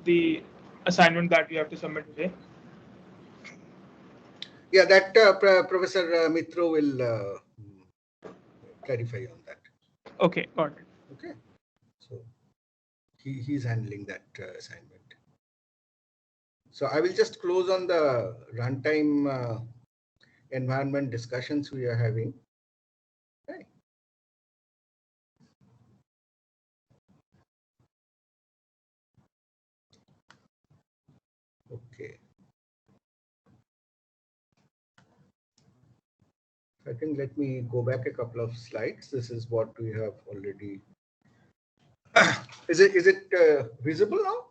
the assignment that we have to submit today? Yeah, that Professor Mitro will clarify on that. Okay, got it. Okay, so he's handling that assignment. So I will just close on the runtime environment discussions we are having. Okay. Okay. I think let me go back a couple of slides. This is what we have already. Is it visible now?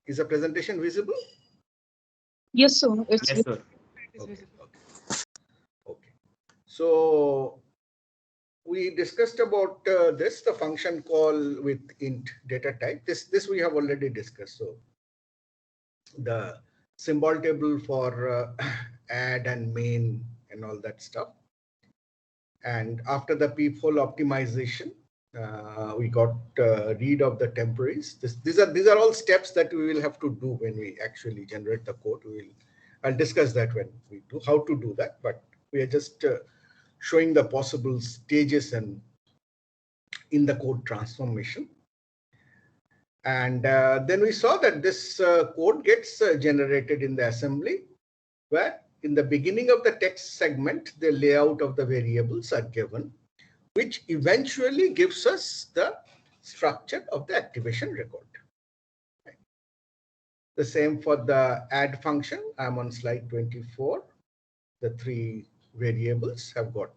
Is the presentation visible? Yes, sir. It's Yes, sir. Okay. Okay. So we discussed about the function call with int data type. This we have already discussed. So the symbol table for add and main and all that stuff. And after the peephole optimization, we got rid of the temporaries. These are all steps that we will have to do when we actually generate the code. I'll discuss that when we do how to do that. But we are just showing the possible stages and in the code transformation. And then we saw that this code gets generated in the assembly, where in the beginning of the text segment, the layout of the variables are given, which eventually gives us the structure of the activation record. The same for the add function. I'm on slide 24. The three variables have got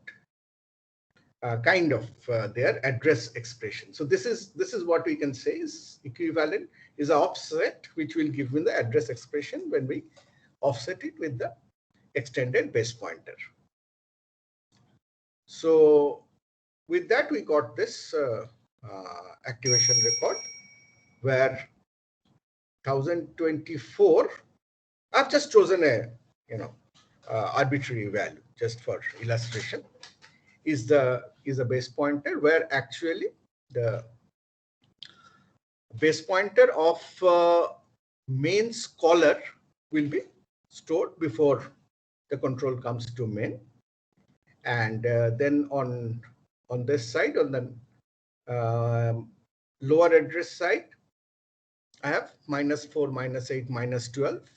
kind of their address expression. So this is what we can say is equivalent is an offset, which will give me the address expression when we offset it with the extended base pointer. So with that, we got this activation record where 1024. I've just chosen a arbitrary value just for illustration. Is a base pointer where actually the base pointer of main scholar will be stored before the control comes to main, and then on this side, on the lower address side, I have -4, -8, -12,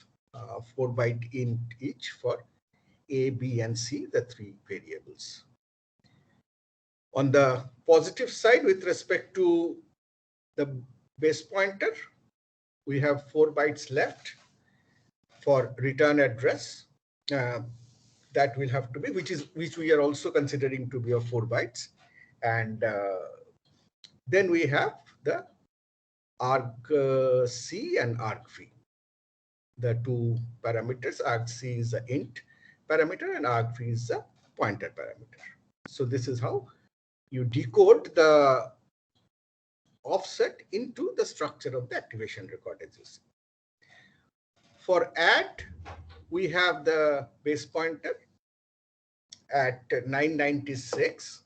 4 byte int each for A, B, and C, the three variables. On the positive side, with respect to the base pointer, we have 4 bytes left for return address. That will have to be, which we are also considering to be of 4 bytes. And then we have the argc and argv, the two parameters. Argc is the int parameter and argv is the pointer parameter. So this is how you decode the offset into the structure of the activation record, as you see. For add, we have the base pointer at 996,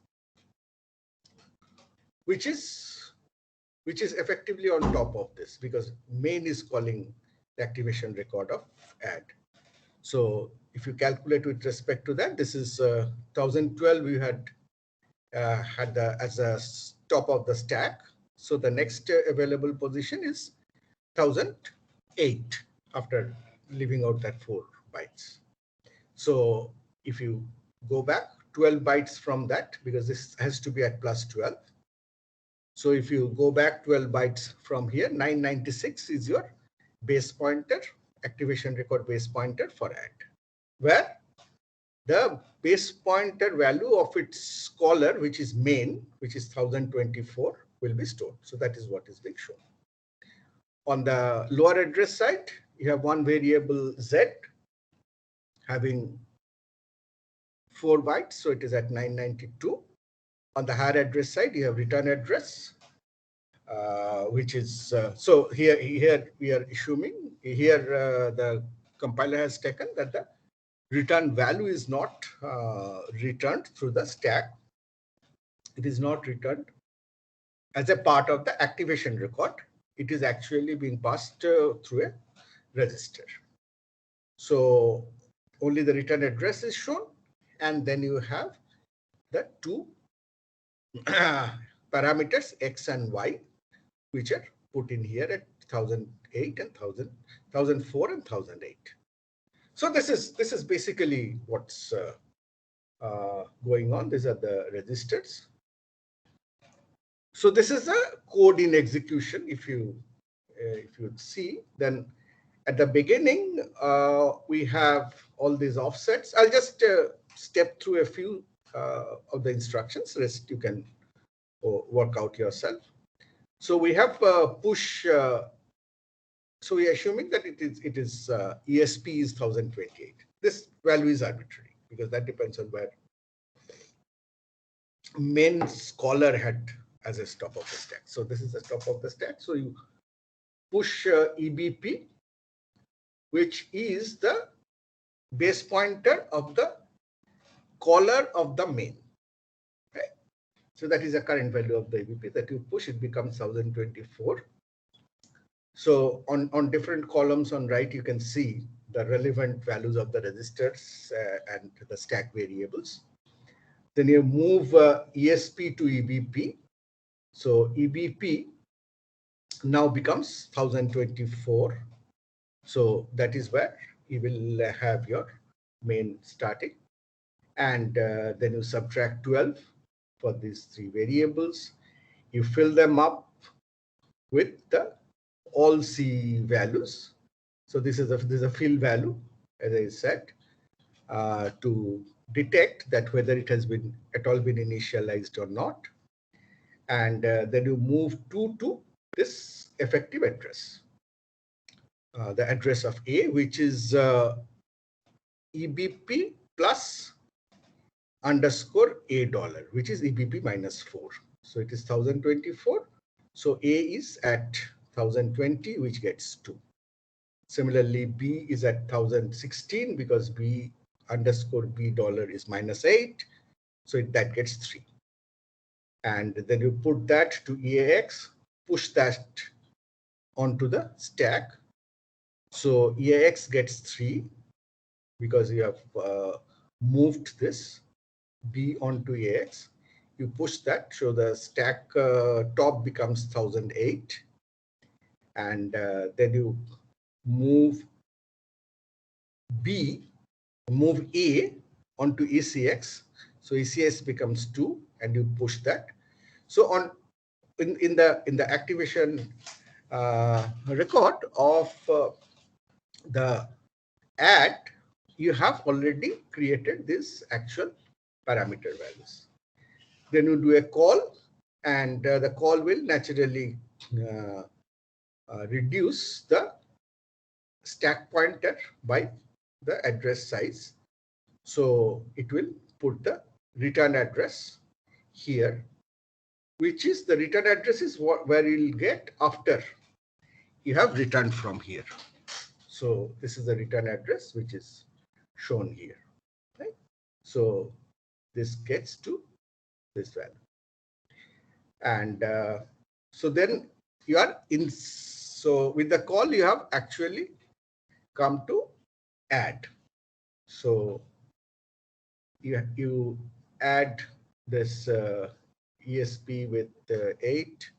which is effectively on top of this, because main is calling the activation record of add. So if you calculate with respect to that, this is 1012 we had as a top of the stack. So the next available position is 1008 after leaving out that 4 bytes. So if you go back 12 bytes from that, because this has to be at +12. So if you go back 12 bytes from here, 996 is your base pointer, activation record base pointer for add, where the base pointer value of its scholar, which is main, which is 1024, will be stored. So that is what is being shown. On the lower address side, you have one variable Z having 4 bytes, so it is at 992. On the higher address side, you have return address, which is so here we are assuming here the compiler has taken that the return value is not returned through the stack. It is not returned as a part of the activation record. It is actually being passed through a register. So only the return address is shown, and then you have the two parameters X and Y, which are put in here at 1008 and 1004 and 1008. So this is basically what's going on. These are the registers. So this is a code in execution. If you see, then at the beginning we have all these offsets. I'll just step through a few of the instructions. Rest you can work out yourself. So we have push. So we are assuming that it is ESP is 1028. This value is arbitrary because that depends on where main caller had as a top of the stack. So this is the top of the stack. So you push EBP, which is the base pointer of the caller of the main. Right? So that is the current value of the EBP that you push. It becomes 1024. So on different columns on right, you can see the relevant values of the registers and the stack variables. Then you move ESP to EBP. So EBP now becomes 1024. So that is where you will have your main starting. And then you subtract 12 for these three variables. You fill them up with the all C values. So this is a fill value, as I said, to detect that whether it has been at all been initialized or not. And then you move to this effective address, the address of A, which is EBP plus underscore $A, which is EBP minus 4. So it is 1024. So A is at 1020, which gets 2. Similarly, B is at 1016 because B underscore $B is minus 8. So that gets 3. And then you put that to EAX, push that onto the stack. So EAX gets 3 because you have moved this B onto EAX. You push that, so the stack top becomes 1008. And then you move A onto ECX. So ECX becomes 2, and you push that. So in the activation record of the add, you have already created this actual parameter values. Then you do a call, and the call will naturally reduce the stack pointer by the address size. So it will put the return address here, which is the return address is where you'll get after you have returned from here. So this is the return address which is shown here. Right? So this gets to this value. And so then you are in. So with the call, you have actually come to add. So you add this ESP with 8.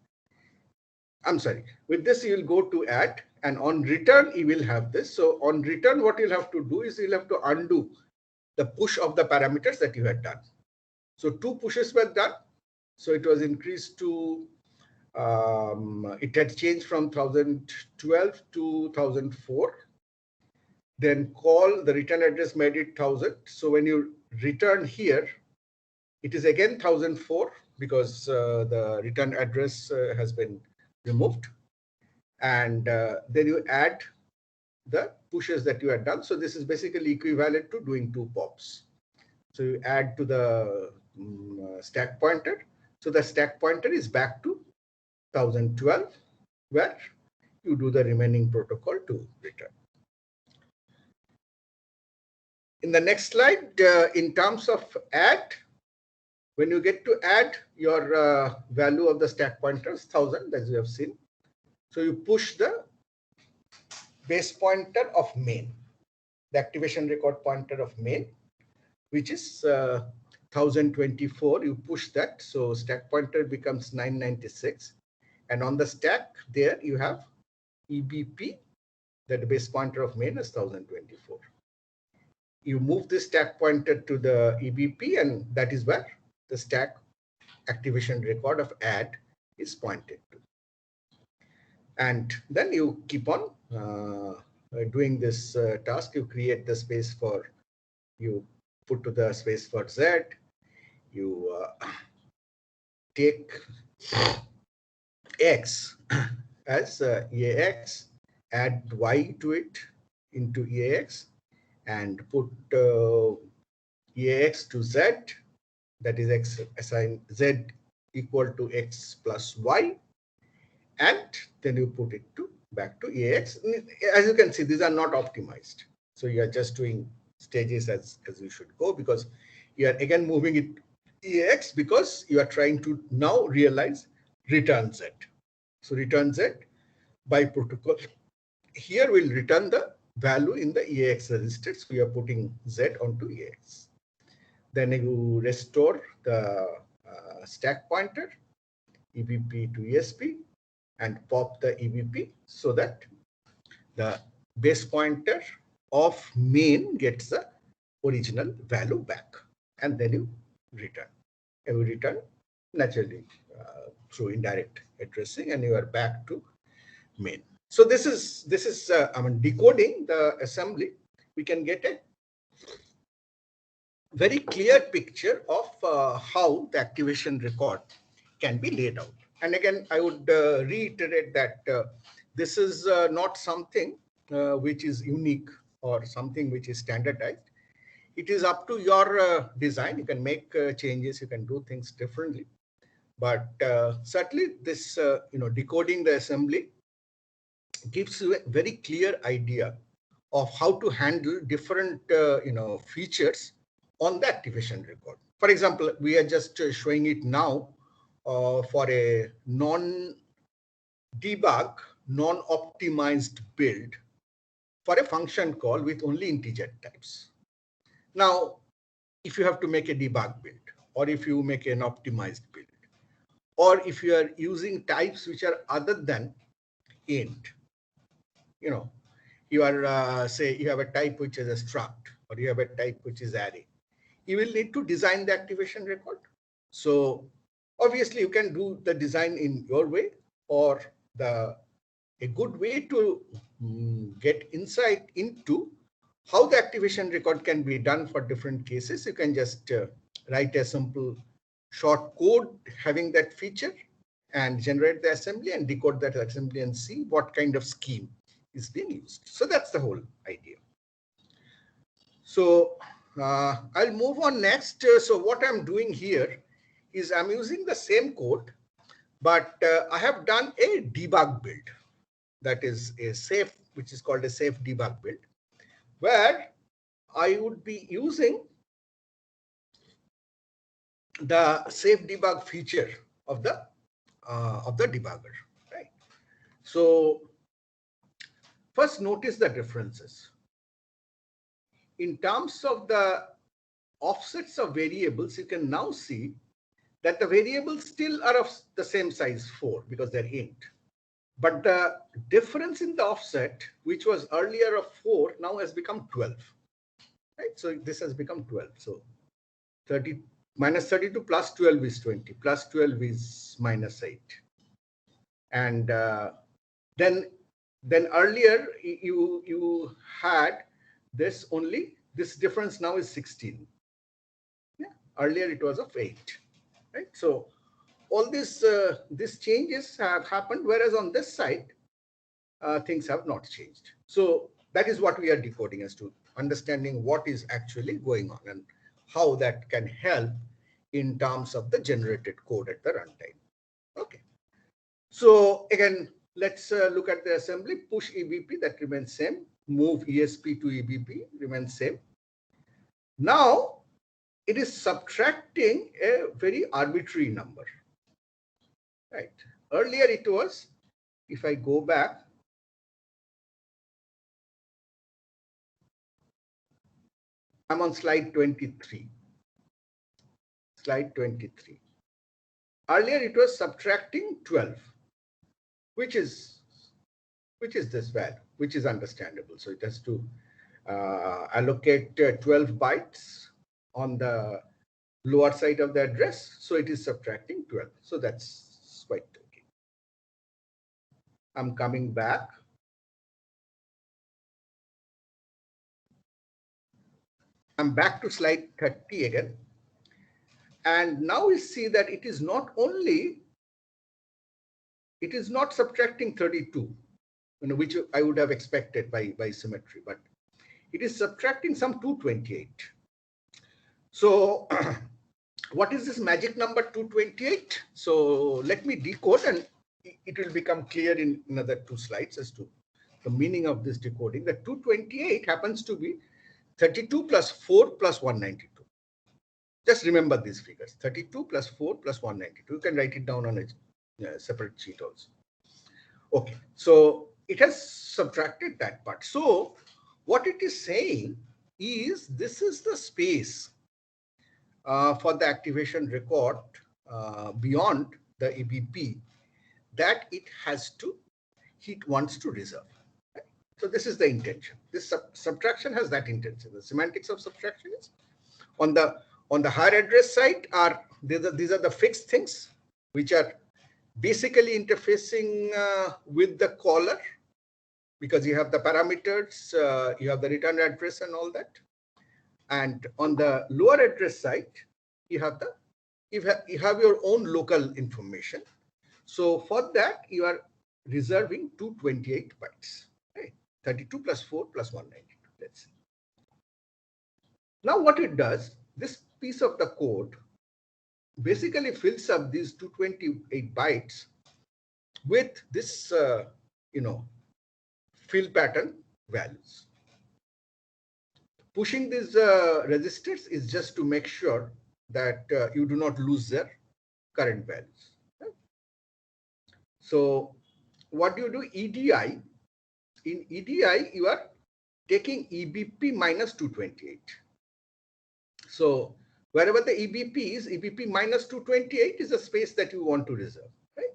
I'm sorry. With this, you will go to add, and on return, you will have this. So on return, what you'll have to do is you'll have to undo the push of the parameters that you had done. So 2 pushes were done. So it was increased to, it had changed from 1012 to 1004. Then call, the return address made it 1000. So when you return here, it is again 1004 because the return address has been removed. And then you add the pushes that you had done. So this is basically equivalent to doing 2 pops. So you add to the stack pointer. So the stack pointer is back to 1012, where you do the remaining protocol to return. In the next slide, in terms of add, When you get to add your value of the stack pointer is 1000, as you have seen. So you push the base pointer of main, the activation record pointer of main, which is 1024. You push that, so stack pointer becomes 996, and on the stack there you have EBP, that the base pointer of main is 1024. You move this stack pointer to the EBP, and that is where the stack activation record of add is pointed to. And then you keep on doing this task. You create the space for, you put to the space for Z, you take X as EAX, add Y to it into EAX, and put EAX to Z, that is X assign Z equal to X plus Y, and then you put it to back to EAX. As you can see, these are not optimized. So you are just doing stages as you should go, because you are again moving it EAX because you are trying to now realize return Z. So return Z by protocol here will return the value in the EAX register. So you are putting Z onto EAX. Then you restore the stack pointer, EBP to ESP, and pop the EBP so that the base pointer of main gets the original value back, and then you return. And you return naturally through indirect addressing, and you are back to main. So this is decoding the assembly. We can get a very clear picture of how the activation record can be laid out. And again, I would reiterate that this is not something which is unique or something which is standardized. It is up to your design. You can make changes, you can do things differently. But certainly this, decoding the assembly gives you a very clear idea of how to handle different, features on the activation record. For example, we are just showing it now for a non-debug, non-optimized build for a function call with only integer types. Now, if you have to make a debug build, or if you make an optimized build, or if you are using types which are other than int, you are say you have a type which is a struct, or you have a type which is array, you will need to design the activation record. So obviously you can do the design in your way, or a good way to get insight into how the activation record can be done for different cases. You can just write a simple short code having that feature and generate the assembly and decode that assembly and see what kind of scheme is being used. So that's the whole idea. So I'll move on next. So what I'm doing here is I'm using the same code, but I have done a debug build, that is a safe, which is called a safe debug build, where I would be using the safe debug feature of the debugger, right? So first, notice the differences. In terms of the offsets of variables, you can now see that the variables still are of the same size 4 because they're int. But the difference in the offset, which was earlier of 4, now has become 12. Right? So this has become 12. So 30 minus 32 plus 12 is 20. Plus 12 is minus 8. And then earlier you had this only, this difference now is 16. Yeah. Earlier it was of 8. Right? So all these changes have happened, whereas on this side things have not changed. So that is what we are decoding, as to understanding what is actually going on and how that can help in terms of the generated code at the runtime. Okay. So again, let's look at the assembly. Push EBP, that remains same. Move ESP to EBP, remains same. Now, it is subtracting a very arbitrary number, right? Earlier it was, if I go back, I'm on slide 23. Slide 23. Earlier it was subtracting 12, which is this value, which is understandable. So it has to allocate 12 bytes on the lower side of the address. So it is subtracting 12. So that's quite okay. I'm coming back. I'm back to slide 30 again. And now we see that it is not subtracting 32, which I would have expected by symmetry, but it is subtracting some 228. So what is this magic number 228? So let me decode, and it will become clear in another 2 slides as to the meaning of this decoding. The 228 happens to be 32 plus 4 plus 192. Just remember these figures, 32 plus 4 plus 192. You can write it down on a separate sheet also. Okay, so it has subtracted that part. So what it is saying is this is the space for the activation record beyond the EBP that it wants to reserve. Right? So this is the intention. This subtraction has that intention. The semantics of subtraction is on the higher address side these are the fixed things which are basically interfacing with the caller, because you have the parameters, you have the return address and all that. And on the lower address side, you have your own local information. So for that, you are reserving 228 bytes, right? 32 plus 4 plus 192. Let's see. Now what it does, this piece of the code basically fills up these 228 bytes with this, fill pattern values. Pushing these registers is just to make sure that you do not lose their current values. Right? So what do you do? EDI. In EDI, you are taking EBP minus 228. So wherever the EBP is, EBP minus 228 is a space that you want to reserve. Right?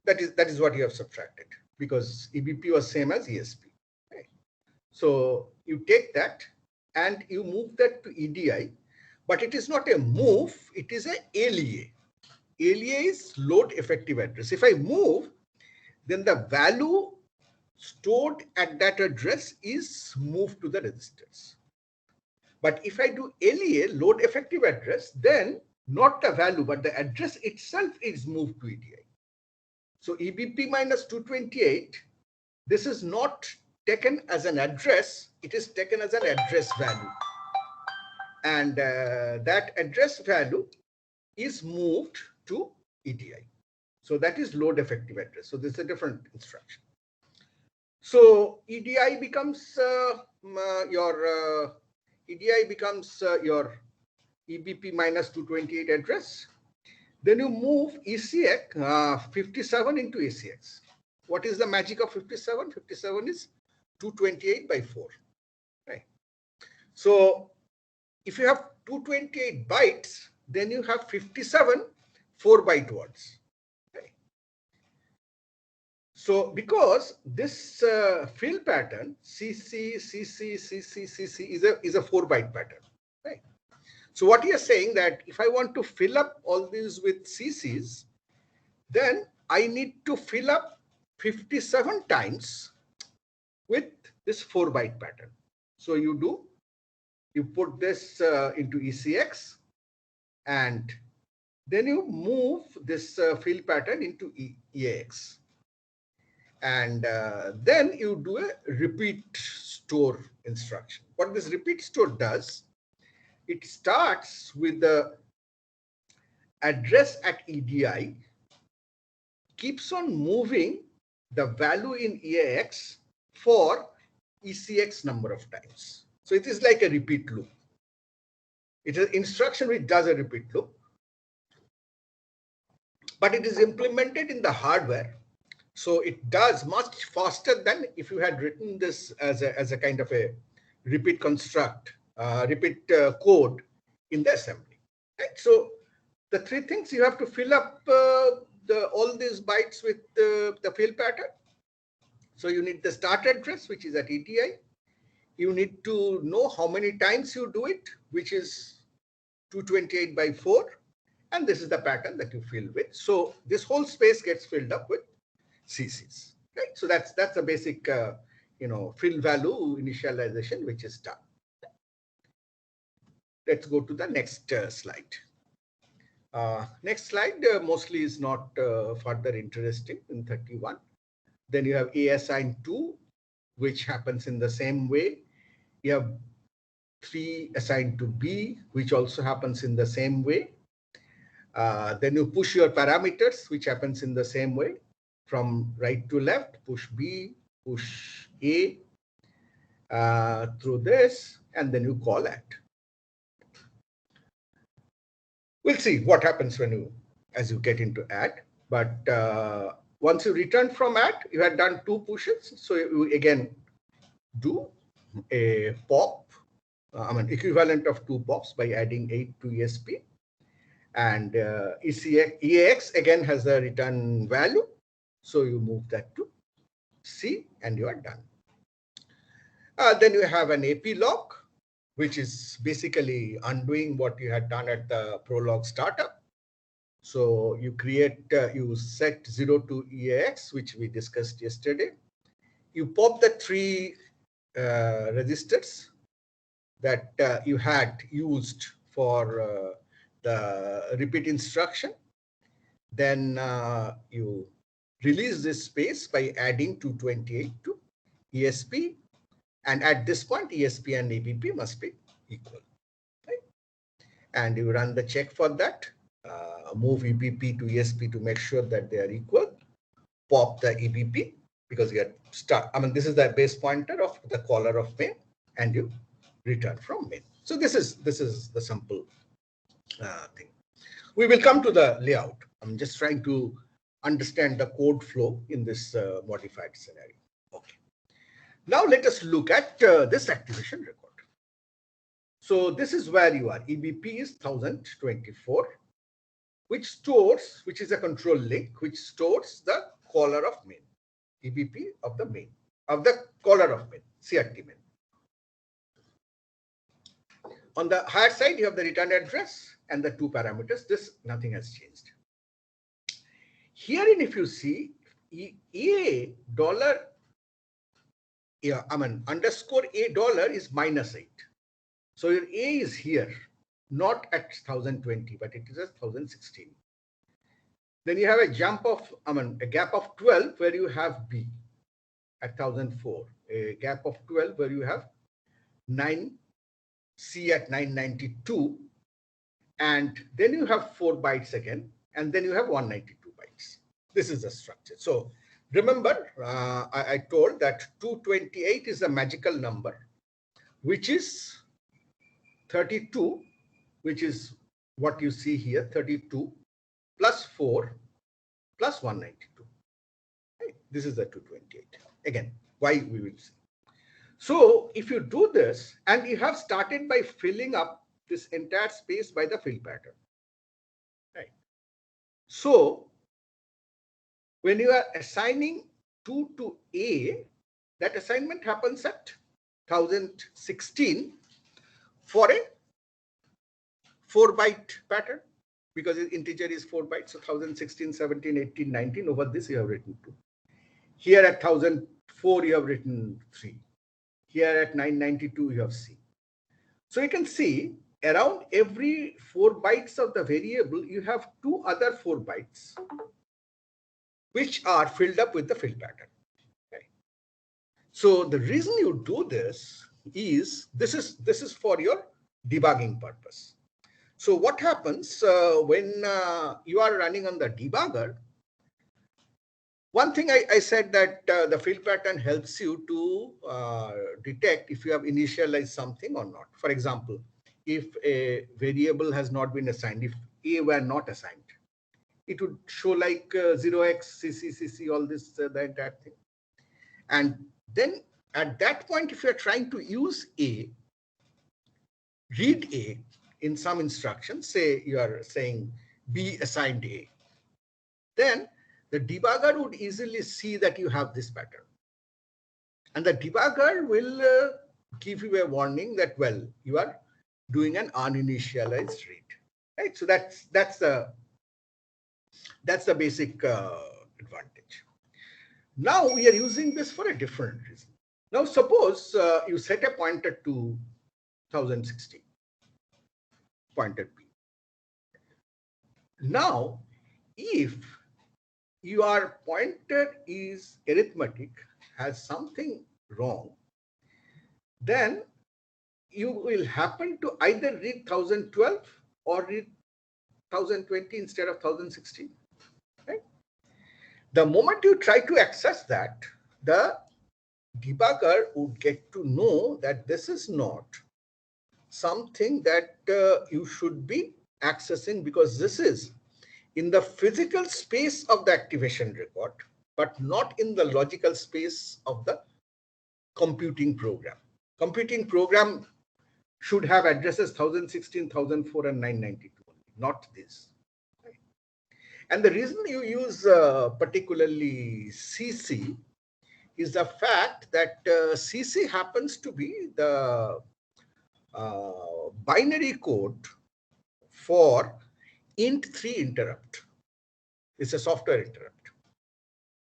That is what you have subtracted, because EBP was same as ESP. Right? So you take that and you move that to EDI, but it is not a move, it is a ALEA. ALEA is load effective address. If I move, then the value stored at that address is moved to the registers. But if I do LEA, load effective address, then not the value, but the address itself is moved to EDI. So EBP minus 228, this is not taken as an address, it is taken as an address value. And that address value is moved to EDI. So that is load effective address. So this is a different instruction. So EDI becomes your EBP minus 228 address. Then you move ECX 57 into ECX. What is the magic of 57? 57 is 228 by 4. Right. So if you have 228 bytes, then you have 57 4-byte words. Right. So because this fill pattern CC is a 4-byte pattern. Right. So what you are saying that if I want to fill up all these with CCs, then I need to fill up 57 times with this 4-byte pattern. So you put this into ECX, and then you move this fill pattern into EAX. And then you do a repeat store instruction. What this repeat store does, it starts with the address at EDI, keeps on moving the value in EAX for ECX number of times. So it is like a repeat loop. It is an instruction which does a repeat loop, but it is implemented in the hardware. So it does much faster than if you had written this as a kind of a repeat construct, repeat code in the assembly. Right? So the three things, you have to fill up all these bytes with the fill pattern. So you need the start address, which is at ETI. You need to know how many times you do it, which is 228 by 4. And this is the pattern that you fill with. So this whole space gets filled up with CCs. Right? So that's a basic fill value initialization which is done. Let's go to the next slide. Next slide mostly is not further interesting in 31. Then you have A assigned 2, which happens in the same way. You have 3 assigned to B, which also happens in the same way. Then you push your parameters, which happens in the same way. From right to left, push B, push A through this, and then you call add. We'll see what happens as you get into add. But once you return from add, you had done 2 pushes. So you again do a pop, equivalent of 2 pops by adding 8 to ESP. And EAX again has the return value. So you move that to C and you are done. Then you have an AP log, which is basically undoing what you had done at the prolog startup. So you you set 0 to EAX, which we discussed yesterday. You pop the 3 registers that you had used for the repeat instruction. Then you release this space by adding 228 to ESP. And at this point, ESP and ABP must be equal. Right? And you run the check for that. Move EBP to ESP to make sure that they are equal. Pop the EBP because you are this is the base pointer of the caller of main, and you return from main. So this is the simple thing. We will come to the layout. I'm just trying to understand the code flow in this modified scenario. Okay. Now let us look at this activation record. So this is where you are. EBP is 1024, which is a control link, which stores the caller of main. EBP of the caller of main, CRT main. On the higher side, you have the return address and the 2 parameters. Nothing has changed. Herein, if you see, underscore $A is -8. So your A is here, not at 1020, but it is at 1016. Then you have a gap of 12 where you have B at 1004, a gap of 12 where you have C at 992, and then you have 4 bytes again, and then you have 192 bytes. This is the structure. So remember, I told that 228 is a magical number, which is 32, which is what you see here, 32 plus 4 plus 192. Right? This is the 228. Again, why we will see. So if you do this, and you have started by filling up this entire space by the fill pattern. Right? So when you are assigning 2 to A, that assignment happens at 1016 for a 4-byte pattern, because the integer is 4 bytes. So 1016, 17, 18, 19. Over this you have written 2. Here at 1004 you have written 3. Here at 992 you have C. So you can see around every 4 bytes of the variable you have 2 other 4 bytes which are filled up with the fill pattern. Okay. So the reason you do this is this is for your debugging purpose. So what happens when you are running on the debugger? One thing I said that the fill pattern helps you to detect if you have initialized something or not. For example, if a variable has not been assigned, if A were not assigned. It would show like 0x, CC, all this, the entire thing. And then at that point, if you're trying to use A, read A in some instruction, say you are saying B assigned A, then the debugger would easily see that you have this pattern. And the debugger will give you a warning that, well, you are doing an uninitialized read. Right? So that's the basic advantage. Now we are using this for a different reason. Now suppose you set a pointer to 1016, pointer P. Now, if your pointer is arithmetic, has something wrong, then you will happen to either read 1012 or read 1020 instead of 1016. Right? The moment you try to access that, the debugger would get to know that this is not something that you should be accessing, because this is in the physical space of the activation record, but not in the logical space of the computing program. Computing program should have addresses 1016, 1004, and 992, not this. Right? And the reason you use particularly CC is the fact that CC happens to be the binary code for int3 interrupt. It's a software interrupt.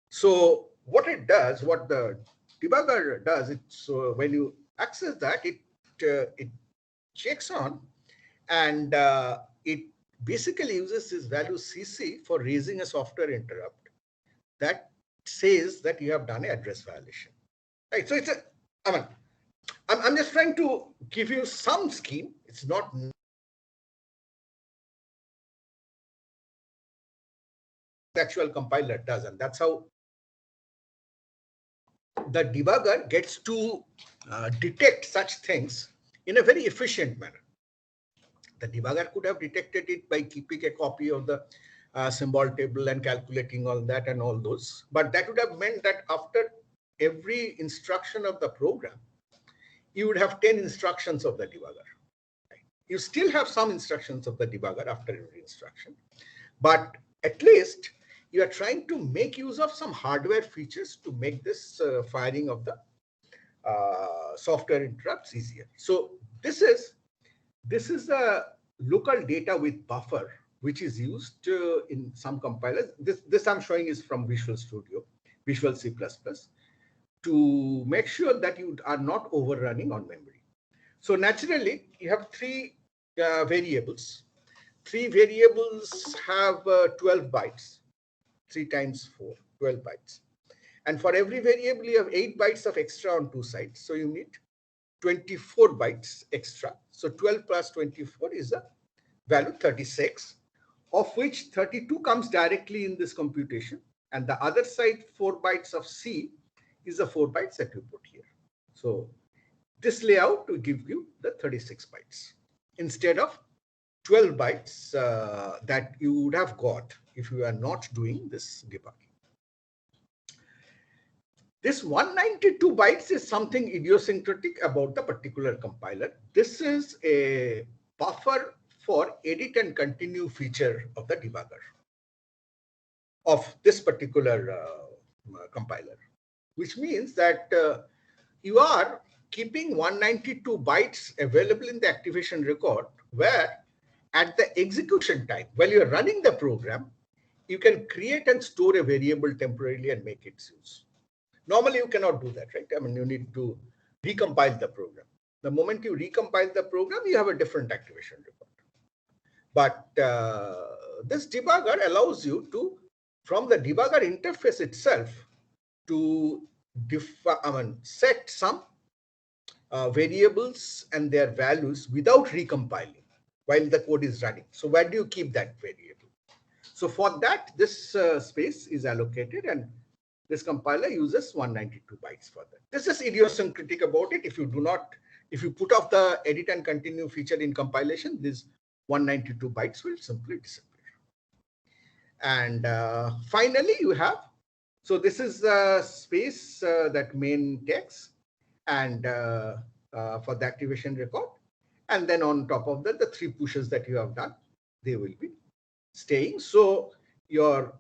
So what it does, what the debugger does, it's when you access that, it checks on, and it basically uses this value CC for raising a software interrupt that says that you have done an address violation. Right. So it's a, I mean, I'm just trying to give you some scheme. It's not the actual compiler does, and that's how the debugger gets to detect such things in a very efficient manner. The debugger could have detected it by keeping a copy of the symbol table and calculating all that and all those, but that would have meant that after every instruction of the program, you would have 10 instructions of the debugger. Right? You still have some instructions of the debugger after every instruction, but at least you are trying to make use of some hardware features to make this firing of the software interrupts easier. So this is a local data with buffer, which is used in some compilers. This I'm showing is from Visual Studio, Visual C++, to make sure that you are not overrunning on memory. So naturally, you have three variables. Three variables have 12 bytes. 3 times 4, 12 bytes. And for every variable, you have 8 bytes of extra on two sides. So you need 24 bytes extra. So 12 plus 24 is a value 36, of which 32 comes directly in this computation. And the other side, 4 bytes of C, is the 4 bytes that you put here. So this layout will give you the 36 bytes instead of 12 bytes that you would have got if you are not doing this debugging. This 192 bytes is something idiosyncratic about the particular compiler. This is a buffer for edit and continue feature of the debugger of this particular compiler, which means that you are keeping 192 bytes available in the activation record, where at the execution time, while you're running the program, you can create and store a variable temporarily and make its use. Normally, you cannot do that, right? I mean, you need to recompile the program. The moment you recompile the program, you have a different activation record. But this debugger allows you to, from the debugger interface itself, to set some variables and their values without recompiling while the code is running. So where do you keep that variable? So for that, this space is allocated, and this compiler uses 192 bytes for that. This is idiosyncratic about it. If you do not If you put off the edit and continue feature in compilation, these 192 bytes will simply disappear. And finally, you have, so this is the space that main takes, and for the activation record. And then on top of that, the 3 pushes that you have done, they will be staying. So your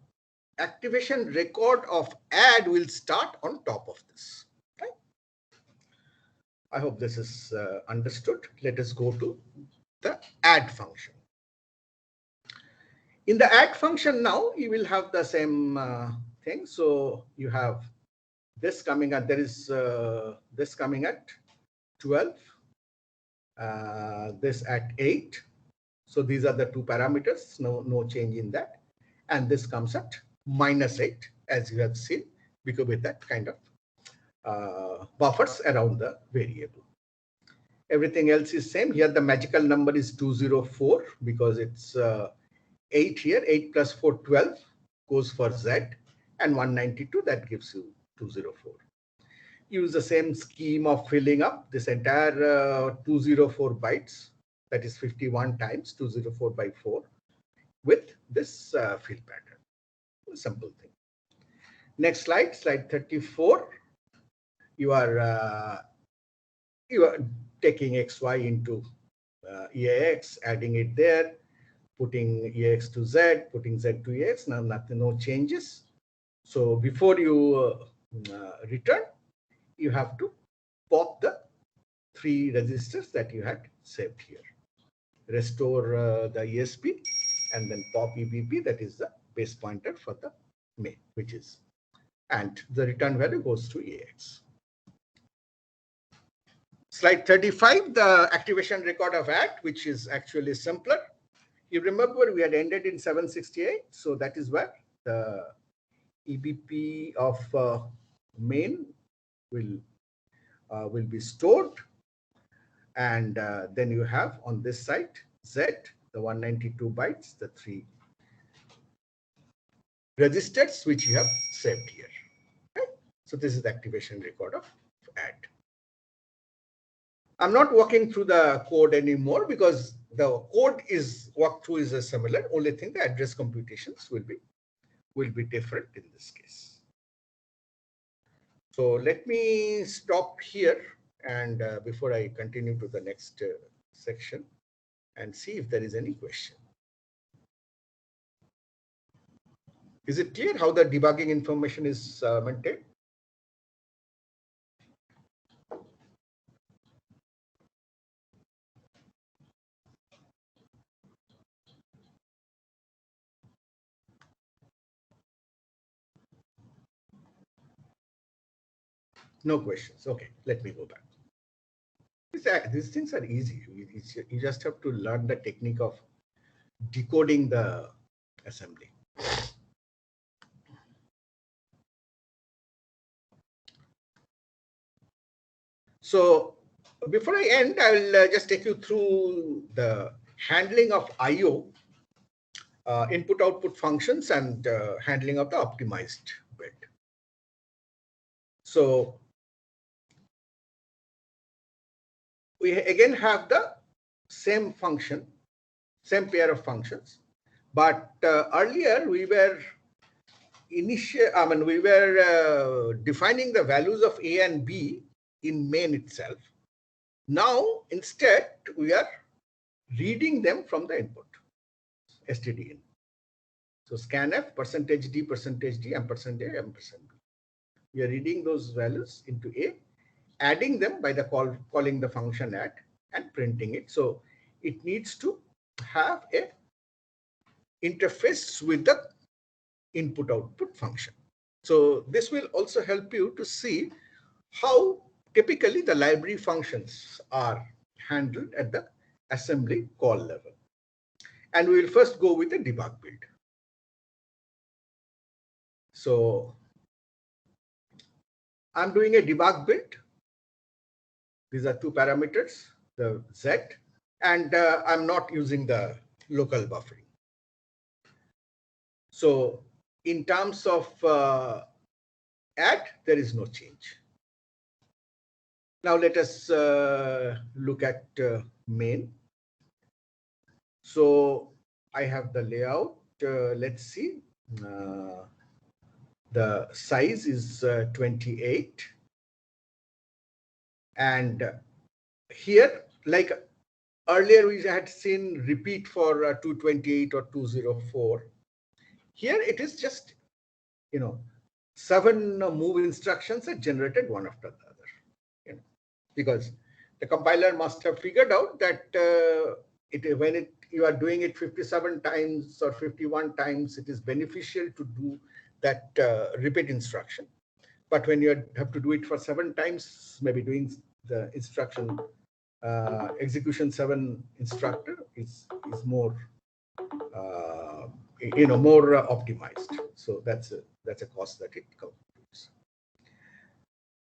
activation record of add will start on top of this. Right? I hope this is understood. Let us go to the add function. In the add function now, you will have the same thing. So you have this coming at, there is this coming at 12, this at 8. So these are the 2 parameters, no change in that. And this comes at -8, as you have seen, because with that kind of buffers around the variable. Everything else is same. Here the magical number is 204 because it's 8 here. 8 plus 4, 12 goes for Z, and 192, that gives you 204. Use the same scheme of filling up this entire 204 bytes, that is 51 times 204 by 4, with this fill pattern. A simple thing. Next slide, slide 34. You are taking XY into EAX, adding it there, putting EAX to Z, putting Z to EAX. Now nothing, no changes. So before you return, you have to pop the 3 registers that you had saved here. Restore the ESP and then pop EBP, that is the base pointer for the main, which is, and the return value goes to EAX. Slide 35, the activation record of add, which is actually simpler. You remember we had ended in 768, so that is where the EBP of main will be stored, and then you have on this side Z, the 192 bytes, the 3 registers which you have saved here. Okay? So this is the activation record of add. I'm not walking through the code anymore because the code is walkthrough is a similar. Only thing, the address computations will be different in this case. So let me stop here, and before I continue to the next section, and see if there is any question. Is it clear how the debugging information is maintained? No questions. Okay, let me go back. These things are easy. You just have to learn the technique of decoding the assembly. So before I end, I will just take you through the handling of I/O, input-output functions, and handling of the optimized bit. So we again have the same function, same pair of functions, but earlier we were defining the values of A and B in main itself. Now instead we are reading them from the input, std in. So scanf, %d, ampersand A, ampersand B. We are reading those values into A, adding them by the calling the function add, and printing it. So it needs to have a interface with the input output function. So this will also help you to see how typically the library functions are handled at the assembly call level. And we will first go with a debug build. So I'm doing a debug build. These are 2 parameters, the Z, and I'm not using the local buffering. So in terms of add, there is no change. Now let us look at main. So I have the layout. Let's see. The size is 28. And here, like earlier, we had seen repeat for 228 or 204. Here it is just, 7 move instructions are generated one after the other, because the compiler must have figured out that when you are doing it 57 times or 51 times, it is beneficial to do that repeat instruction. But when you have to do it for 7 times, maybe doing the instruction execution 7 instructor is more more optimized. So that's a cost that it computes.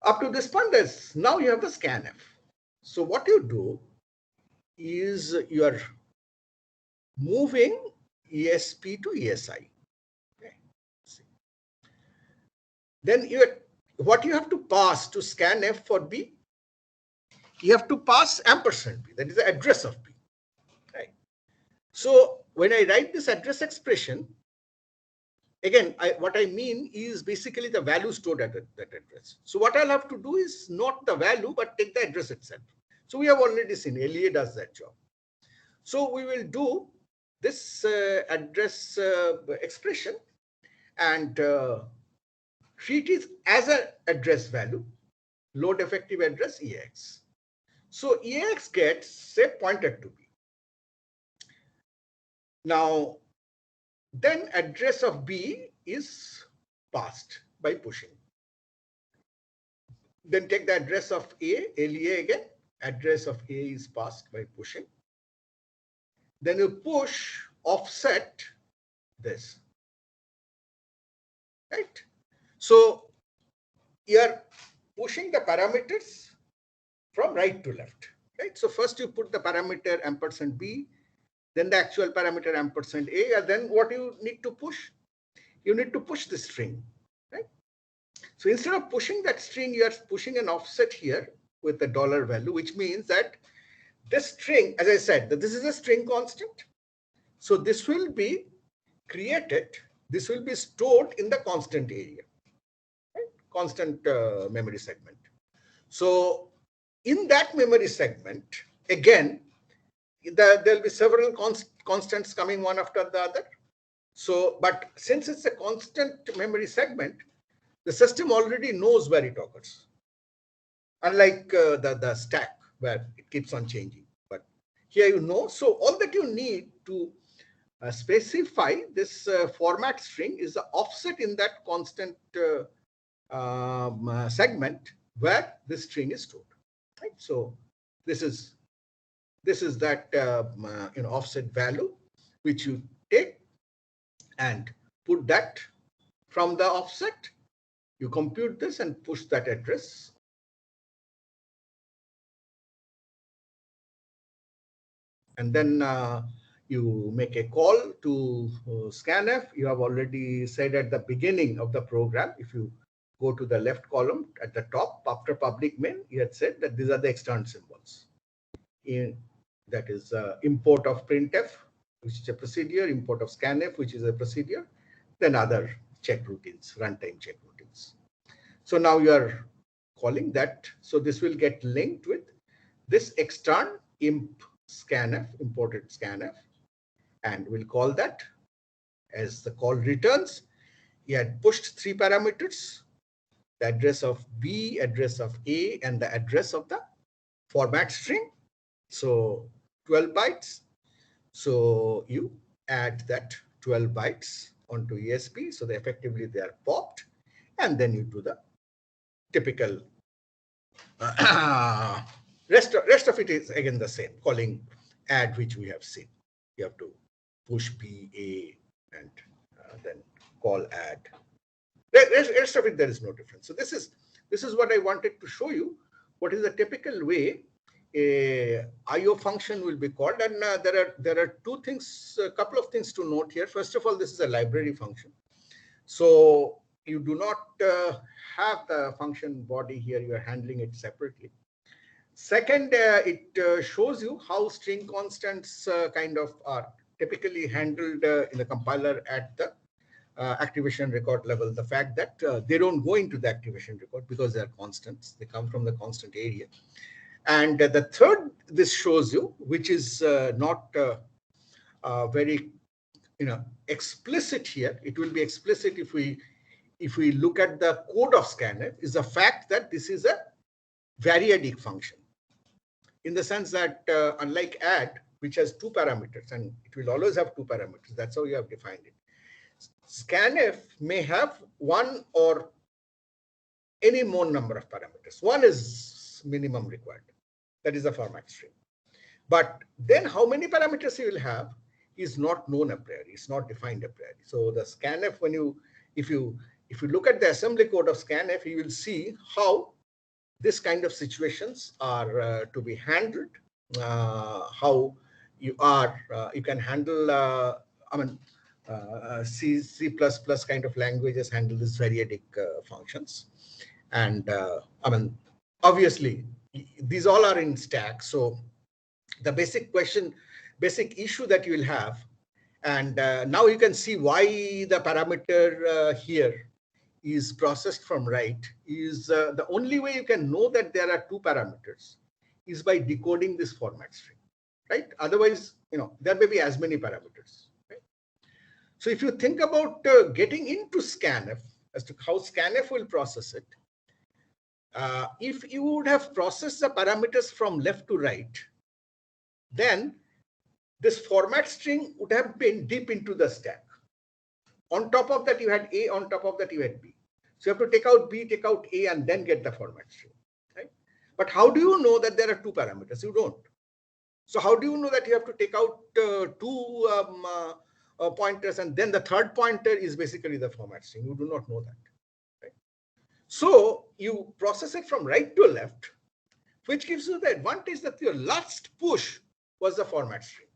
Up to this point, now you have the scanf. So what you do is you are moving ESP to ESI. Okay. Then what you have to pass to scanf for B, you have to pass ampersand B, that is the address of B. Right. So when I write this address expression, again, what I mean is basically the value stored at that address. So what I'll have to do is not the value, but take the address itself. So we have already seen LEA does that job. So we will do this address expression and treat it as an address value, load effective address EAX. So EAX gets, say, pointed to B. Now, then address of B is passed by pushing. Then take the address of A, LEA again, address of A is passed by pushing. Then you push offset this, right? So you are pushing the parameters from right to left, right? So first you put the parameter ampersand B, then the actual parameter ampersand A, and then what you need to push? You need to push the string, right? So instead of pushing that string, you are pushing an offset here with the dollar value, which means that this string, as I said, that this is a string constant. So this will be created, this will be stored in the constant area, right? Constant memory segment. So in that memory segment, again, there'll be several constants coming one after the other. So, but since it's a constant memory segment, the system already knows where it occurs. Unlike the stack where it keeps on changing. But here you know, so all that you need to specify this format string is the offset in that constant segment where this string is stored. Right? So this is that offset value which you take and put that from the offset. You compute this and push that address. And then you make a call to scanf. You have already said at the beginning of the program, if you go to the left column at the top after public main, you had said that these are the external symbols. That is import of printf, which is a procedure, import of scanf, which is a procedure, then other check routines, runtime check routines. So now you are calling that. So this will get linked with this extern imp scanf, imported scanf, and we'll call that as the call returns. You had pushed 3 parameters, the address of B, address of A, and the address of the format string. So 12 bytes. So you add that 12 bytes onto ESP. So effectively they are popped, and then you do the typical rest of it is again the same, calling add, which we have seen. You have to push B, A, and then call add. Rest of it, there is no difference. So this is what I wanted to show you. What is the typical way a IO function will be called? And there are 2 things, a couple of things to note here. First of all, this is a library function. So you do not have the function body here. You are handling it separately. Second, it shows you how string constants kind of are typically handled in the compiler at the activation record level. The fact that they don't go into the activation record because they are constants. They come from the constant area. And the third, this shows you, which is not very explicit here. It will be explicit if we look at the code of scanf, is the fact that this is a variadic function, in the sense that unlike add, which has two parameters, and it will always have two parameters, that's how you have defined it. Scanf may have one or any more number of parameters. One is minimum required, that is the format string. But then how many parameters you will have is not known a priori, it's not defined a priori. So the scanf, if you look at the assembly code of scanf, you will see how this kind of situations are to be handled, how you can handle, C++ kind of languages handle these variadic functions. And obviously, these all are in stack. So the basic issue that you will have, and now you can see why the parameter here is processed from right, is the only way you can know that there are two parameters is by decoding this format string, right? Otherwise, there may be as many parameters, right? So if you think about getting into scanf, as to how scanf will process it, if you would have processed the parameters from left to right, then this format string would have been deep into the stack. On top of that, you had A, on top of that, you had B. So you have to take out B, take out A, and then get the format string, right? But how do you know that there are two parameters? You don't. So how do you know that you have to take out two pointers, and then the third pointer is basically the format string? You do not know that, right? So you process it from right to left, which gives you the advantage that your last push was the format string.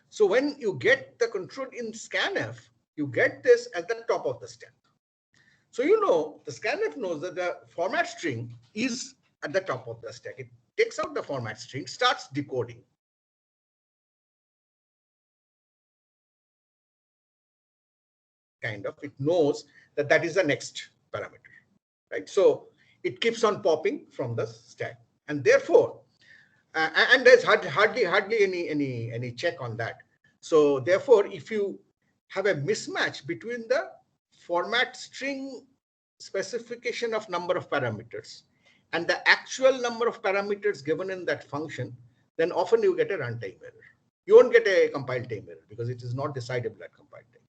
So when you get the control in scanf, you get this at the top of the stack. So the scanf knows that the format string is at the top of the stack. It takes out the format string, starts decoding. Kind of, it knows that that is the next parameter, right? So it keeps on popping from the stack, and therefore, and there's hardly any check on that. So therefore, if you have a mismatch between the format string specification of number of parameters and the actual number of parameters given in that function, then often you get a runtime error. You won't get a compile time error because it is not decidable at compile time.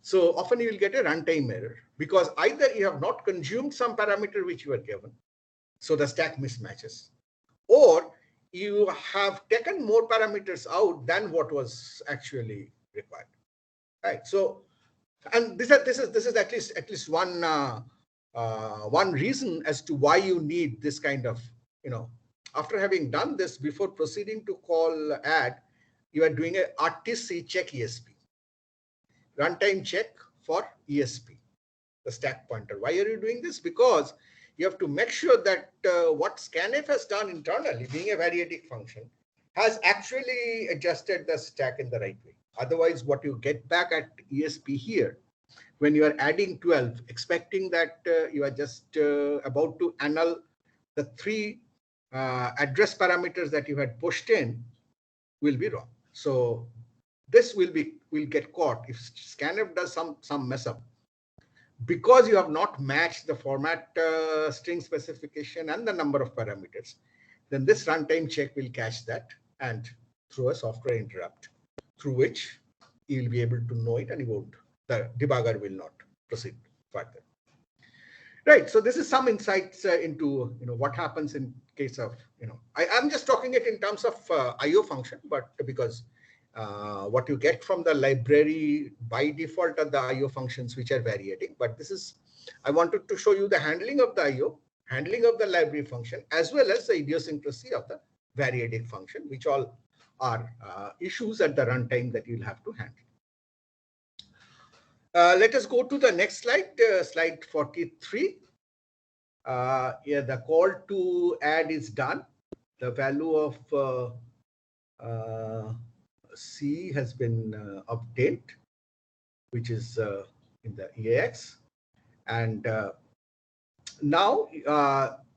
So often you will get a runtime error because either you have not consumed some parameter which you were given, so the stack mismatches, or you have taken more parameters out than what was actually required, right? So, and this is at least one reason as to why you need this kind of, after having done this, before proceeding to call add, you are doing a RTC check ESP, runtime check for ESP, the stack pointer. Why are you doing this? Because you have to make sure that what scanf has done internally, being a variadic function, has actually adjusted the stack in the right way. Otherwise, what you get back at ESP here, when you are adding 12, expecting that you are just about to annul the three address parameters that you had pushed in, will be wrong. So this will get caught if scanf does some mess up, because you have not matched the format string specification and the number of parameters. Then this runtime check will catch that and throw a software interrupt, through which you will be able to know it, and the debugger will not proceed further. Right. So this is some insights into what happens in case of I'm just talking it in terms of IO function, but because what you get from the library by default are the IO functions which are variating. But I wanted to show you the handling of the IO, handling of the library function, as well as the idiosyncrasy of the variadic function, which all are issues at the runtime that you'll have to handle. Let us go to the next slide, slide 43. Yeah, the call to add is done. the value of C has been obtained, which is in the EAX. And now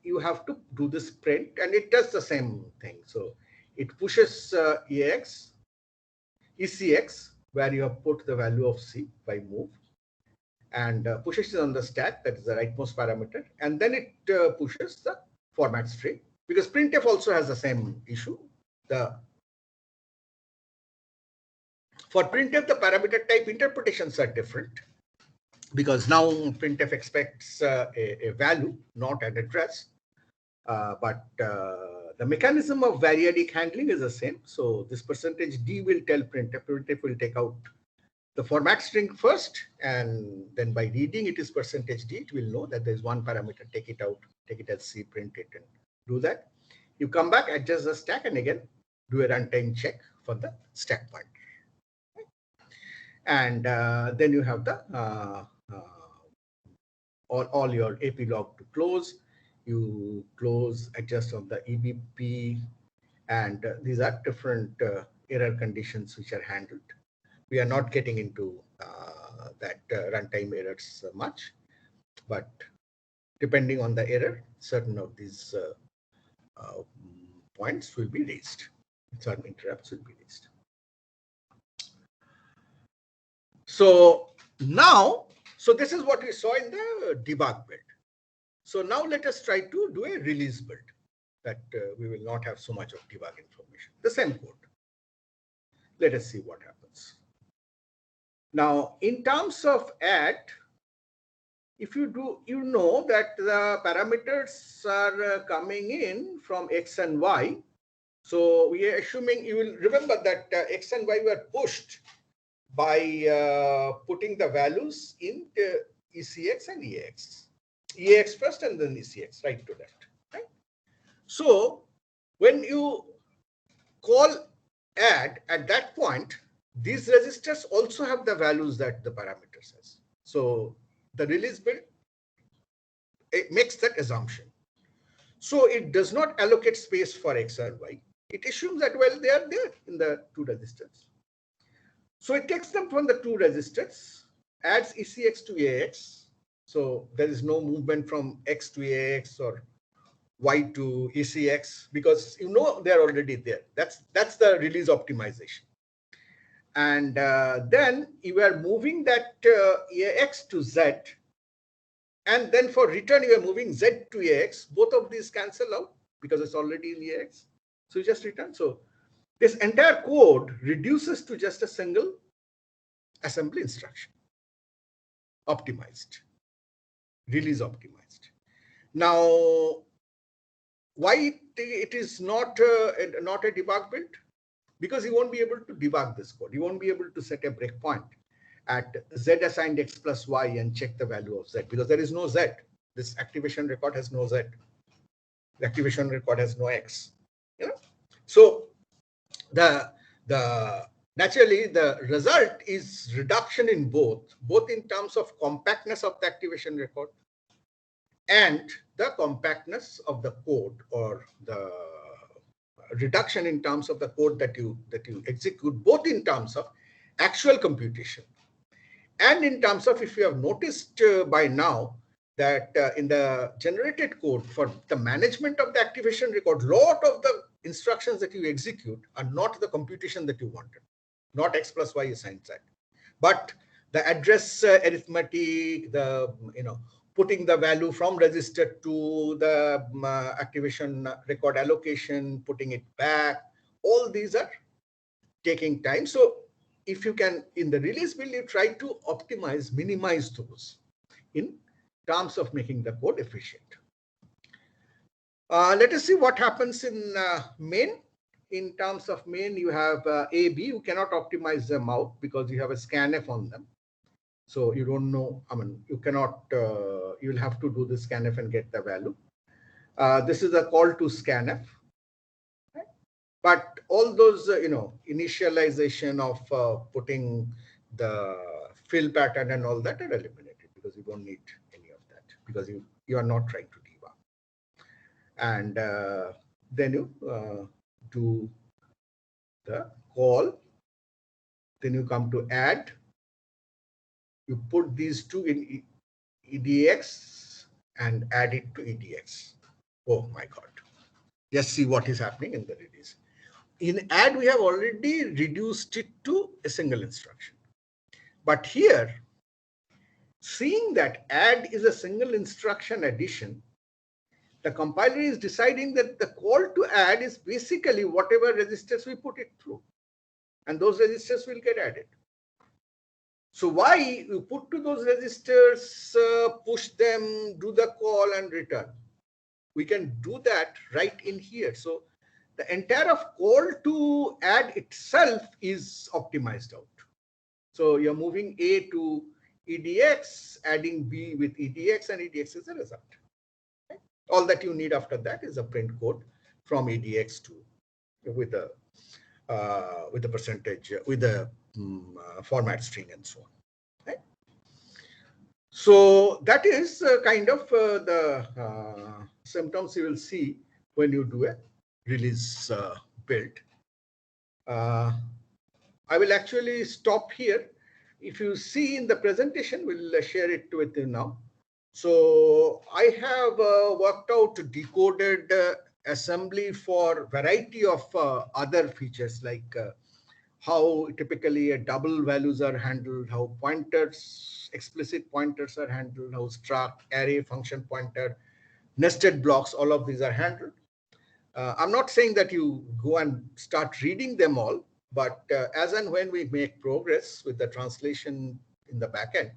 you have to do this print, and it does the same thing. So it pushes ECX, where you have put the value of C by move, and pushes it on the stack, that is the rightmost parameter, and then it pushes the format string, because printf also has the same issue. For printf, the parameter type interpretations are different, because now printf expects a value, not an address. But the mechanism of variadic handling is the same. So this %d will tell printf will take out the format string first, and then by reading it is %d, it will know that there's one parameter, take it out, take it as C, print it, and do that. You come back, adjust the stack, and again do a runtime check for the stack point. And then you have the all your AP log to close. You close, adjust on the EBP, and these are different error conditions which are handled. We are not getting into that runtime errors much, but depending on the error, certain of these points will be raised. Certain interrupts will be raised. So now, so this is what we saw in the debug build. So now let us try to do a release build that we will not have so much of debug information. The same code. Let us see what happens. Now, in terms of add, if you do, you know that the parameters are coming in from X and Y. So we are assuming you will remember that X and Y were pushed by putting the values in ECX and EAX. EAX first and then ECX, right to left. Right? So when you call add at that point, these registers also have the values that the parameter says. So the release build, it makes that assumption. So it does not allocate space for X and Y. It assumes that, well, they are there in the two registers. So it takes them from the two registers, adds ECX to AX. So there is no movement from X to AX or Y to ECX, because you know they're already there. That's the release optimization. And then you are moving that AX to Z. And then for return, you are moving Z to AX. Both of these cancel out because it's already in AX. So you just return. So this entire code reduces to just a single assembly instruction. Optimized. Release optimized. Now, why it is not a debug build? Because you won't be able to debug this code. You won't be able to set a breakpoint at Z assigned X plus Y and check the value of Z, because there is no Z. This activation record has no Z. The activation record has no X. You know? So naturally the result is reduction in both in terms of compactness of the activation record and the compactness of the code, or the reduction in terms of the code that you execute, both in terms of actual computation and in terms of, if you have noticed by now, that in the generated code for the management of the activation record, lot of the instructions that you execute are not the computation that you wanted, not X plus Y assigned Z, but the address arithmetic, the putting the value from register to the activation record allocation, putting it back. All these are taking time. So if you can, in the release build, you try to optimize, minimize those in terms of making the code efficient. Let us see what happens in main. In terms of main, you have A, B. You cannot optimize them out because you have a scanf on them. So you don't know, you cannot, you'll have to do the scanf and get the value. This is a call to scanf. Right? But all those, initialization of putting the fill pattern and all that are eliminated, because you don't need any of that, because you are not trying to debug. And then you do the call, then you come to add, you put these two in EDX and add it to EDX. Oh my God. Just see what is happening in the release. In add, we have already reduced it to a single instruction. But here, seeing that add is a single instruction addition, the compiler is deciding that the call to add is basically whatever registers we put it through. And those registers will get added. So why you put to those registers, push them, do the call and return? We can do that right in here. So the entire of call to add itself is optimized out. So you're moving A to EDX, adding B with EDX, and EDX is the result. Okay? All that you need after that is a print code from EDX to with the percentage, with the format string and so on. Okay? So that is kind of the symptoms you will see when you do a release build. I will actually stop here. If you see in the presentation, we'll share it with you now. So I have worked out decoded assembly for variety of other features, like how typically double values are handled, how pointers, explicit pointers are handled, how struct, array, function pointer, nested blocks, all of these are handled. I'm not saying that you go and start reading them all, but as and when we make progress with the translation in the backend,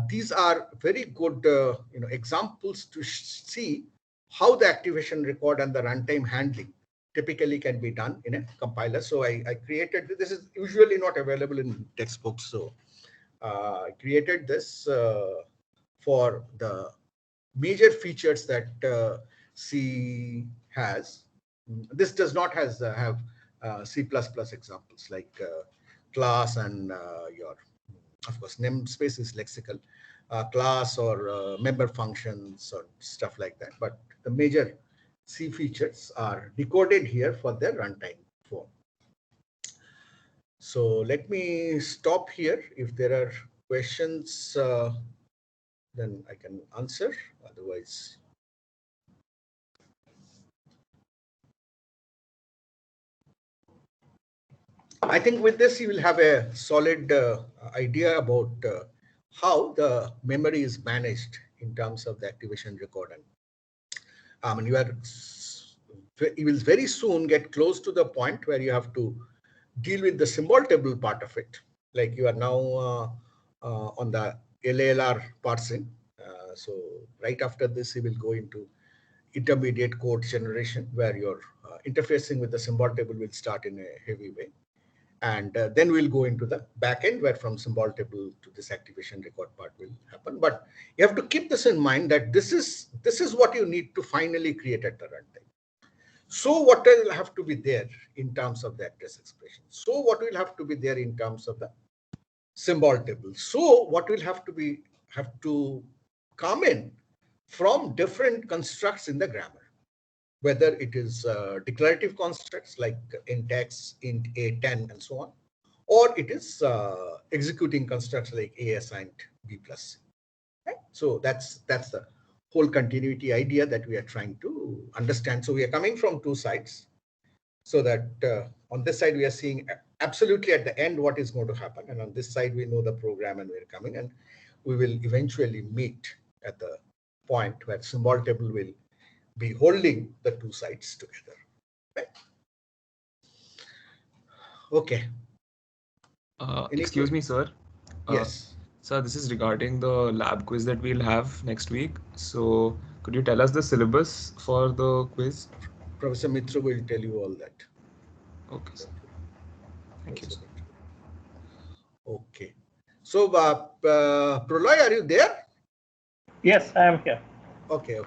these are very good examples to see how the activation record and the runtime handling typically can be done in a compiler. So I created, this is usually not available in textbooks. So I created this for the major features that C has. This does not have C++ examples like class and your, of course, namespace is lexical, class or member functions or stuff like that. But the major C features are decoded here for their runtime form. So let me stop here. If there are questions, then I can answer. Otherwise, I think with this, you will have a solid idea about how the memory is managed in terms of the activation record. And you will very soon get close to the point where you have to deal with the symbol table part of it. Like you are now on the LLR parsing. So right after this, you will go into intermediate code generation, where your interfacing with the symbol table will start in a heavy way. And then we'll go into the backend, where from symbol table to this activation record part will happen. But you have to keep this in mind that this is what you need to finally create at the runtime. So what will have to be there in terms of the address expression? So what will have to be there in terms of the symbol table? So what will have to come in from different constructs in the grammar, whether it is declarative constructs like int x, int a10, and so on, or it is executing constructs like a assigned b plus c. Right? So that's the whole continuity idea that we are trying to understand. So we are coming from two sides, so that on this side we are seeing absolutely at the end what is going to happen, and on this side we know the program and we're coming, and we will eventually meet at the point where symbol table will be holding the two sides together. Right? Okay. Excuse me, sir. Yes. Sir, this is regarding the lab quiz that we'll have next week. So could you tell us the syllabus for the quiz? Professor Mitra will tell you all that. Okay, sir. Thank you, sir. Okay. So, Praloy, are you there? Yes, I am here. Okay.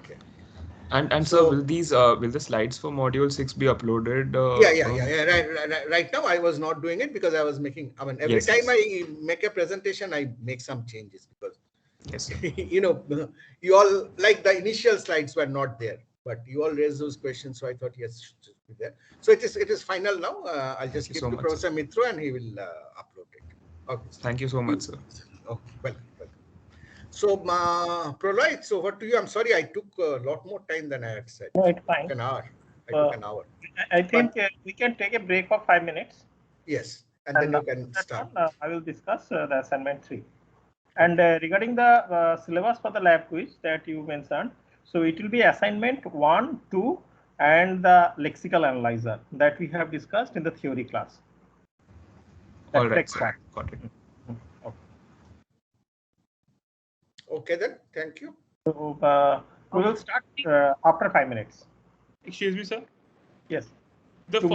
And so, sir, will the slides for Module 6 be uploaded? Yeah. Right now, I was not doing it because I was making. I mean, every time I make a presentation, I make some changes because, yes, sir. you all, like the initial slides were not there. but you all raised those questions, so I thought yes, should be there. So it is final now. I'll just you give so to much, Professor Mitra and he will upload it. Okay. Thank you so much, sir. Okay, welcome. So, Prolite, so what do you? I'm sorry, I took a lot more time than I had said. No, it's I fine. took an hour. I took an hour. I think we can take a break of 5 minutes. Yes, and then you can that start. one, I will discuss the assignment 3. And regarding the syllabus for the lab quiz that you mentioned, so it will be assignment 1, 2, and the lexical analyzer that we have discussed in the theory class. All right, Text sir. one. Got it. Okay, then. Thank you. So we will start after 5 minutes. Excuse me, sir. Yes. The To me,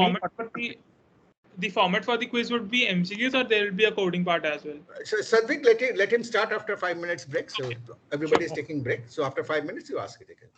format for the quiz would be MCQs, or there will be a coding part as well. So, Sadvik, let him start after 5 minutes break. So everybody is taking break. So after 5 minutes, you ask it again.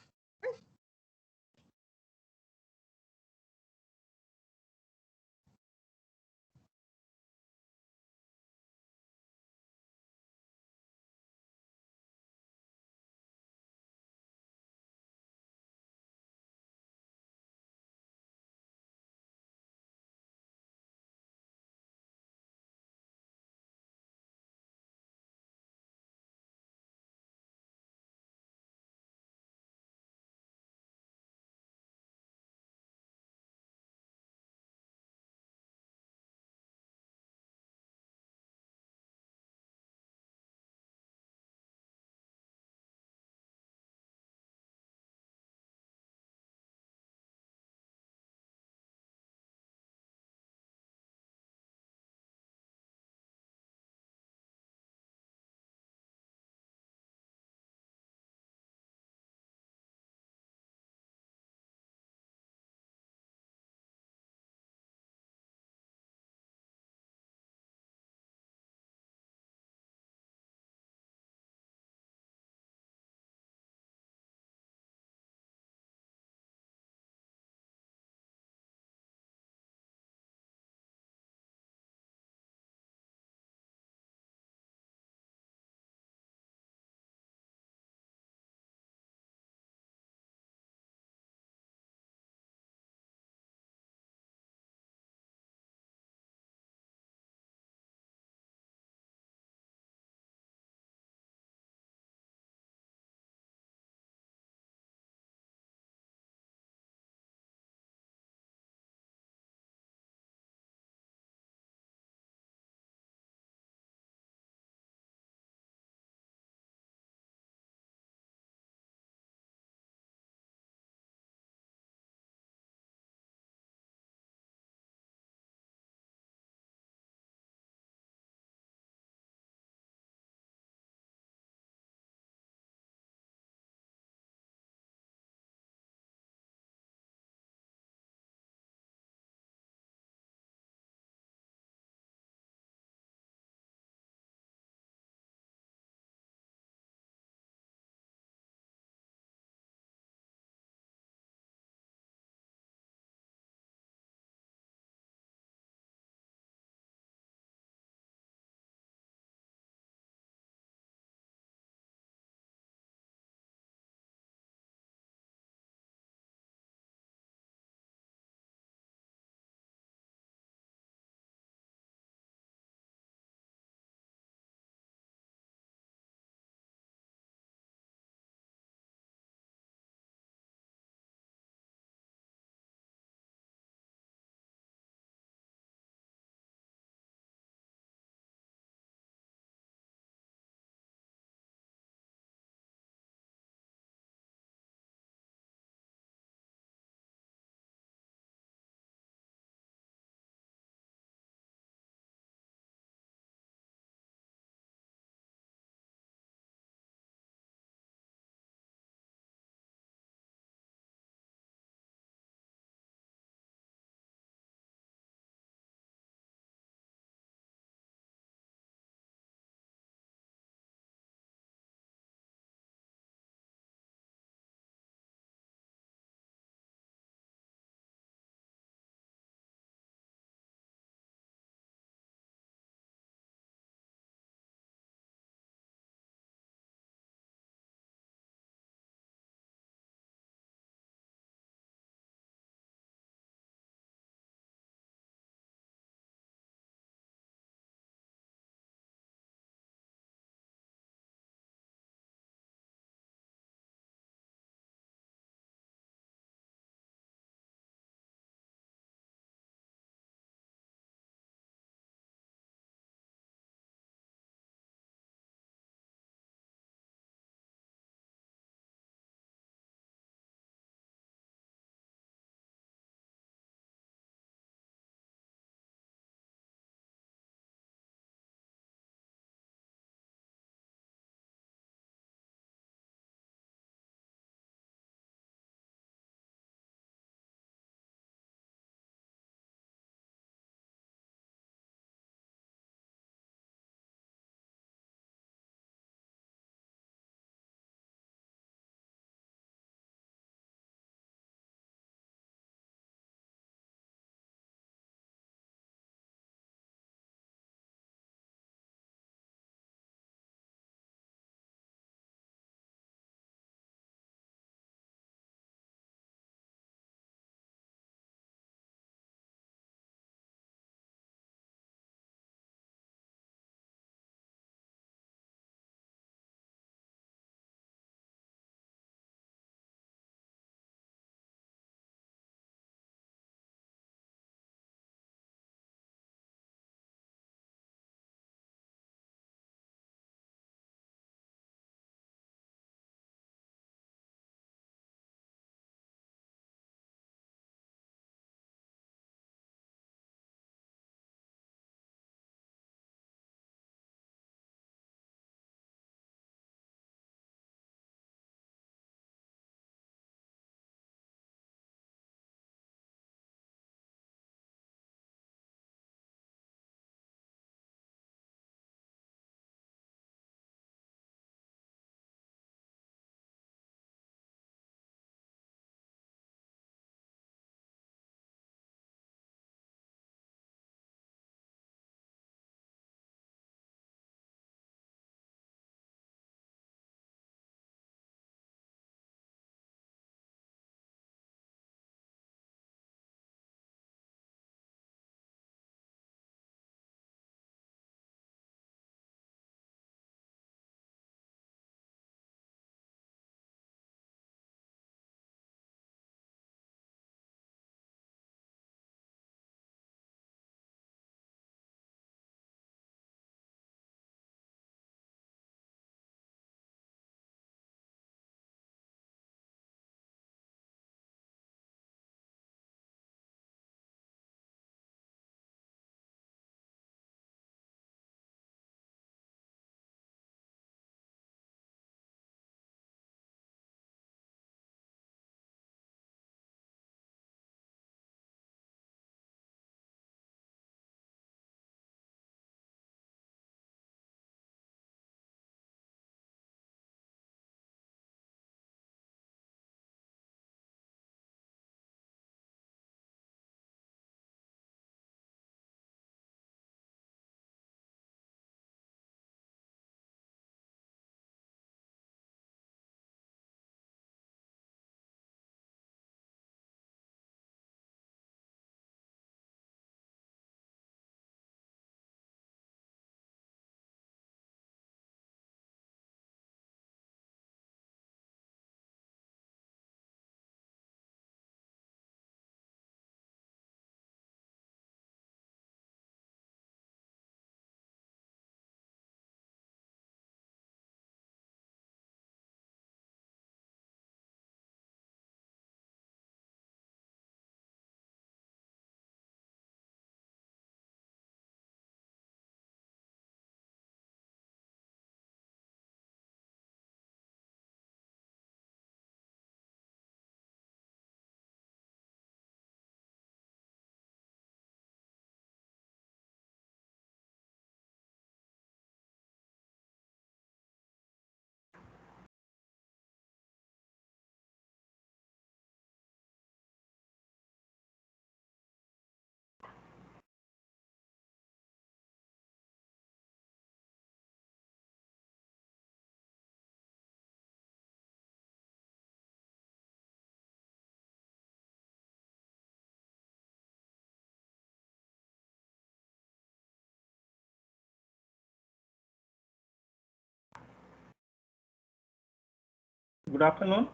Good afternoon.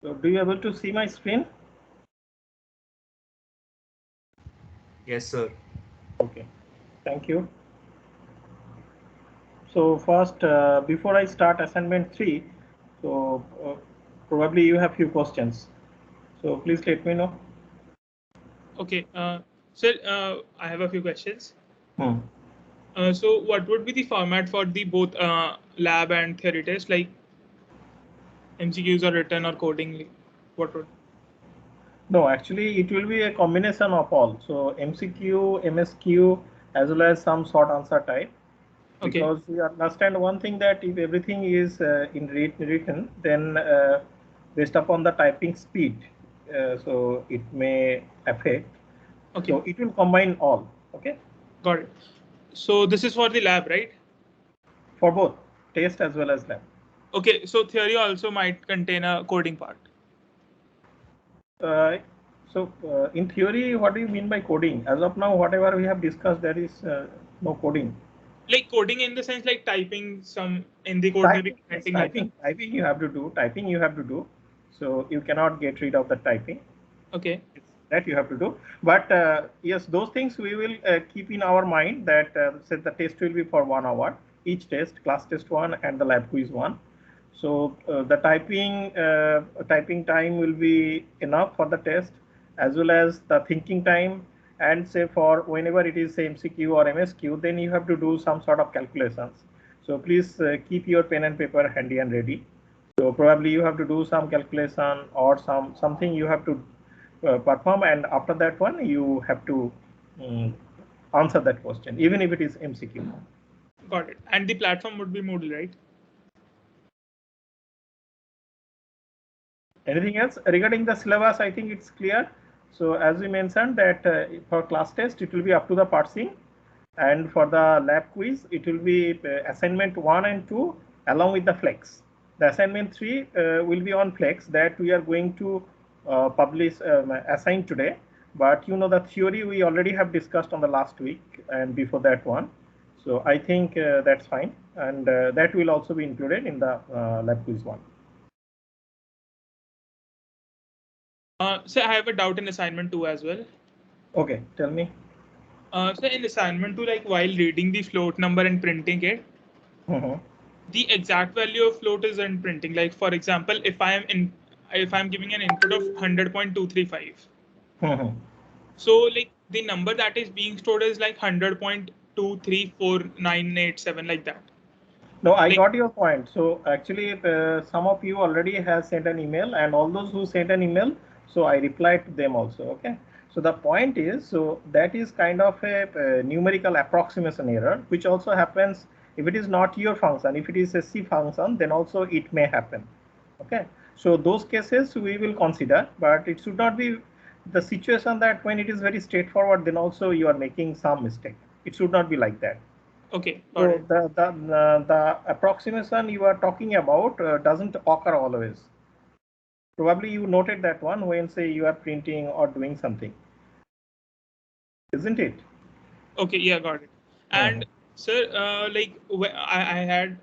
So do you able to see my screen? Yes, sir. Okay, thank you. So first, before I start assignment 3, so probably you have few questions. So please let me know. Okay. Sir, I have a few questions. Hmm. So what would be the format for the both lab and theory test, like MCQs or written or coding? Like, what would? No, actually it will be a combination of all. So MCQ, MSQ, as well as some short answer type. Okay. Because we understand one thing, that if everything is in written, then based upon the typing speed, so it may affect. Okay. So it will combine all. Okay. Got it. So this is for the lab, right? For both test as well as lab. Okay. So theory also might contain a coding part. In theory, what do you mean by coding? As of now, whatever we have discussed, there is no coding. Like coding in the sense like typing some in the code, maybe commenting nothing. Typing you have to do. Typing you have to do. So you cannot get rid of the typing. Okay. That you have to do. But yes, those things we will keep in our mind, that say the test will be for 1 hour, each test, class test 1 and the lab quiz 1. So the typing time will be enough for the test, as well as the thinking time. And say for whenever it is MCQ or MSQ, then you have to do some sort of calculations. So please keep your pen and paper handy and ready. So probably you have to do some calculation or something you have to perform, and after that one you have to answer that question, even if it is MCQ. Got it. And the platform would be Moodle, right? Anything else regarding the syllabus? I think it's clear. So as we mentioned that for class test it will be up to the parsing, and for the lab quiz it will be assignment 1 and 2 along with the flex. The assignment 3 will be on flex, that we are going to publish assign today. But you know, the theory we already have discussed on the last week and before that one. So I think that's fine, and that will also be included in the lab quiz 1. So I have a doubt in assignment 2 as well. Okay, tell me. So in assignment 2, like while reading the float number and printing it, the exact value of float is in printing. Like for example, if I'm giving an input of 100.235, so like the number that is being stored is like 100.234987, like that. No, I got your point. So actually, some of you already has sent an email, and all those who sent an email, so I replied to them also. Okay. So the point is, so that is kind of a numerical approximation error, which also happens if it is not your function. If it is a C function, then also it may happen. Okay. So those cases we will consider, but it should not be the situation that when it is very straightforward, then also you are making some mistake. It should not be like that. Okay. So the approximation you are talking about doesn't occur always. Probably you noted that one when say you are printing or doing something, isn't it? Okay. Yeah, got it. And sir, like I had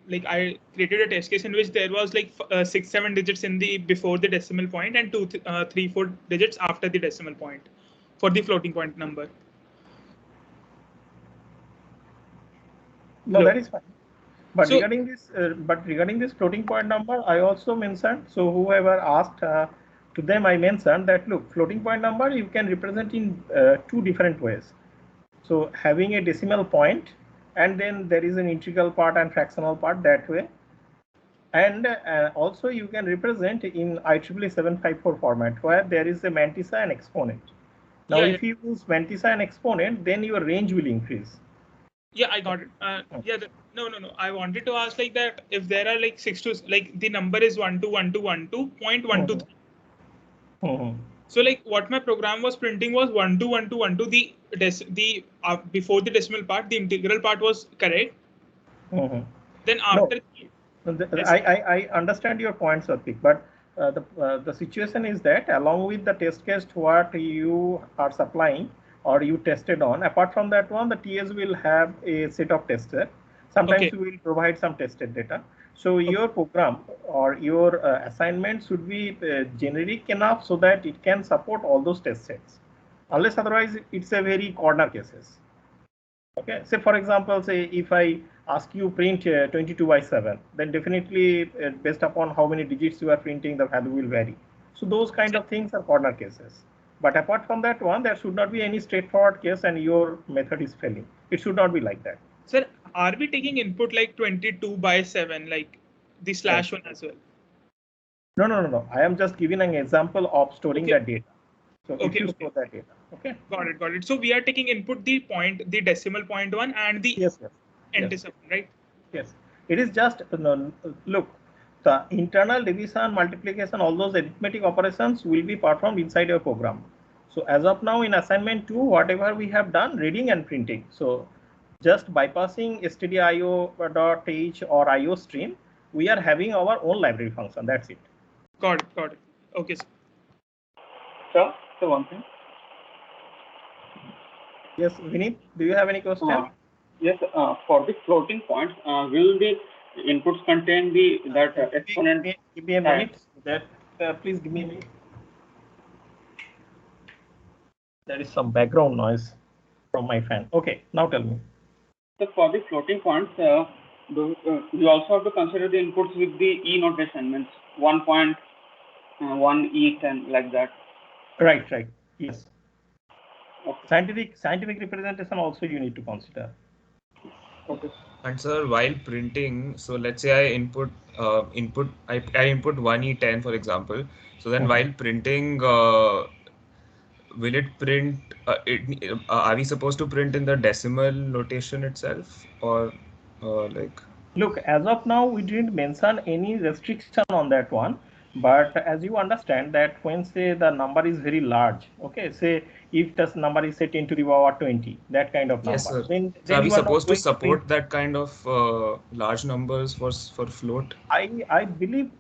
like I created a test case in which there was like 6-7 digits in the before the decimal point and 3-4 digits after the decimal point for the floating point number. No, Hello? that is fine. But So- regarding this floating point number, I also mentioned. So whoever asked to them, I mentioned that look, floating point number you can represent in 2 different ways. So having a decimal point, and then there is an integral part and fractional part that way. And also you can represent in IEEE 754 format, where there is a mantissa and exponent. Now, if you use mantissa and exponent, then your range will increase. Yeah, I got it. No. I wanted to ask like that if there are like 6 to like the number is 1212.123. So like what my program was printing was 121212. The before the decimal part, the integral part was correct. Then after. I understand your point, Satvik, but the situation is that along with the test case what you are supplying or you tested on, apart from that one, the TS will have a set of tester. Sometimes we will provide some tested data. So your program or your assignment should be generic enough so that it can support all those test sets. Unless otherwise, it's a very corner cases. Okay, say for example, say if I ask you print 22 by 7, then definitely based upon how many digits you are printing, the value will vary. So those kind of things are corner cases. But apart from that one, there should not be any straightforward case and your method is failing. It should not be like that. Sir, are we taking input like 22 by 7, like the slash one as well? No. I am just giving an example of storing Okay. that data. So if you store that data, okay. Got it. So we are taking input the decimal point one and the Yes. intercept, right? Yes. It is just look, the internal division, multiplication, all those arithmetic operations will be performed inside your program. So as of now in assignment 2, whatever we have done, reading and printing. So just bypassing stdio.h or IO stream, we are having our own library function. That's it. Got it. Okay, sir. Sir, one thing. Yes, Vineet, do you have any question? Yes, for the floating points, will the inputs contain that exponent? Give me a minute. Please give me a minute. There is some background noise from my fan. Okay, now tell me. So for the floating points, we also have to consider the inputs with the E notation, means 1.1 E10 like that. Right. Yes. Okay. Scientific representation also you need to consider. Okay. And sir, while printing, so let's say I input I input 1E10 for example. So then while printing, will it print? Are we supposed to print in the decimal notation itself, or like? Look, as of now, we didn't mention any restriction on that one. But as you understand that when say the number is very large, okay, say if the number is say 10 to the power 20, that kind of number. Yes, sir. Then are we you are supposed not to support that kind of large numbers for float? I believe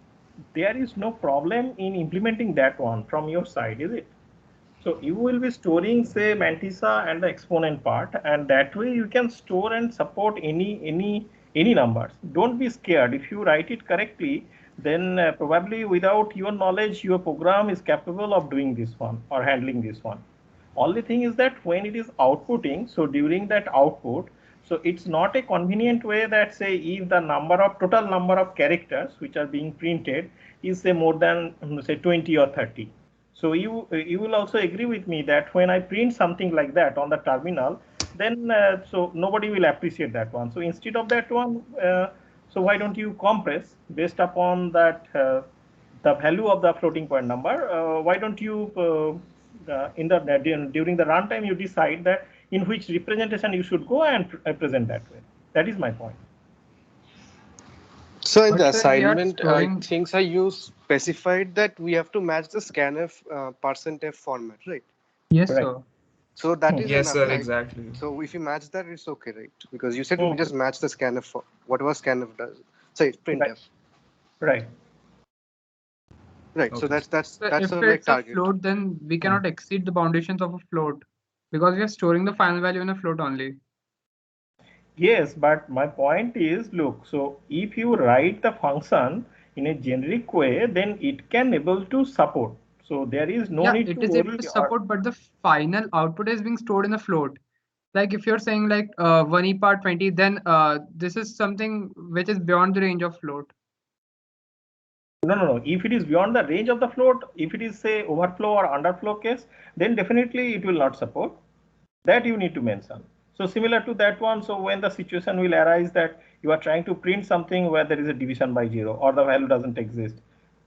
there is no problem in implementing that one from your side, is it? So you will be storing say mantissa and the exponent part, and that way you can store and support any numbers. Don't be scared. If you write it correctly, then probably without your knowledge, your program is capable of doing this one or handling this one. Only thing is that when it is outputting, so during that output, so it's not a convenient way that say if the total number of characters which are being printed is say more than say 20 or 30. So you will also agree with me that when I print something like that on the terminal, then so nobody will appreciate that one. So instead of that one, so why don't you compress based upon that the value of the floating point number? Why don't you during the runtime you decide that in which representation you should go and present that way. That is my point. So in the assignment, things are you specified that we have to match the scanf %f format, right? Yes, Right. sir. So that is Yes, enough, sir. right? Exactly. So if you match that, it's okay, right? Because you said we just match the scanf, whatever scanf does. Sorry, printf. Right. Right. Okay. So that's So if a it's a target. float, then we cannot exceed the boundations of a float because we are storing the final value in a float only. Yes, but my point is, look, so if you write the function in a generic way, then it can able to support. So there is no need to it is able worry. to support, but the final output is being stored in a float. Like if you're saying like 1e part 20, then this is something which is beyond the range of float. No. If it is beyond the range of the float, if it is say overflow or underflow case, then definitely it will not support. That you need to mention. So similar to that one, so when the situation will arise that you are trying to print something where there is a division by 0 or the value doesn't exist,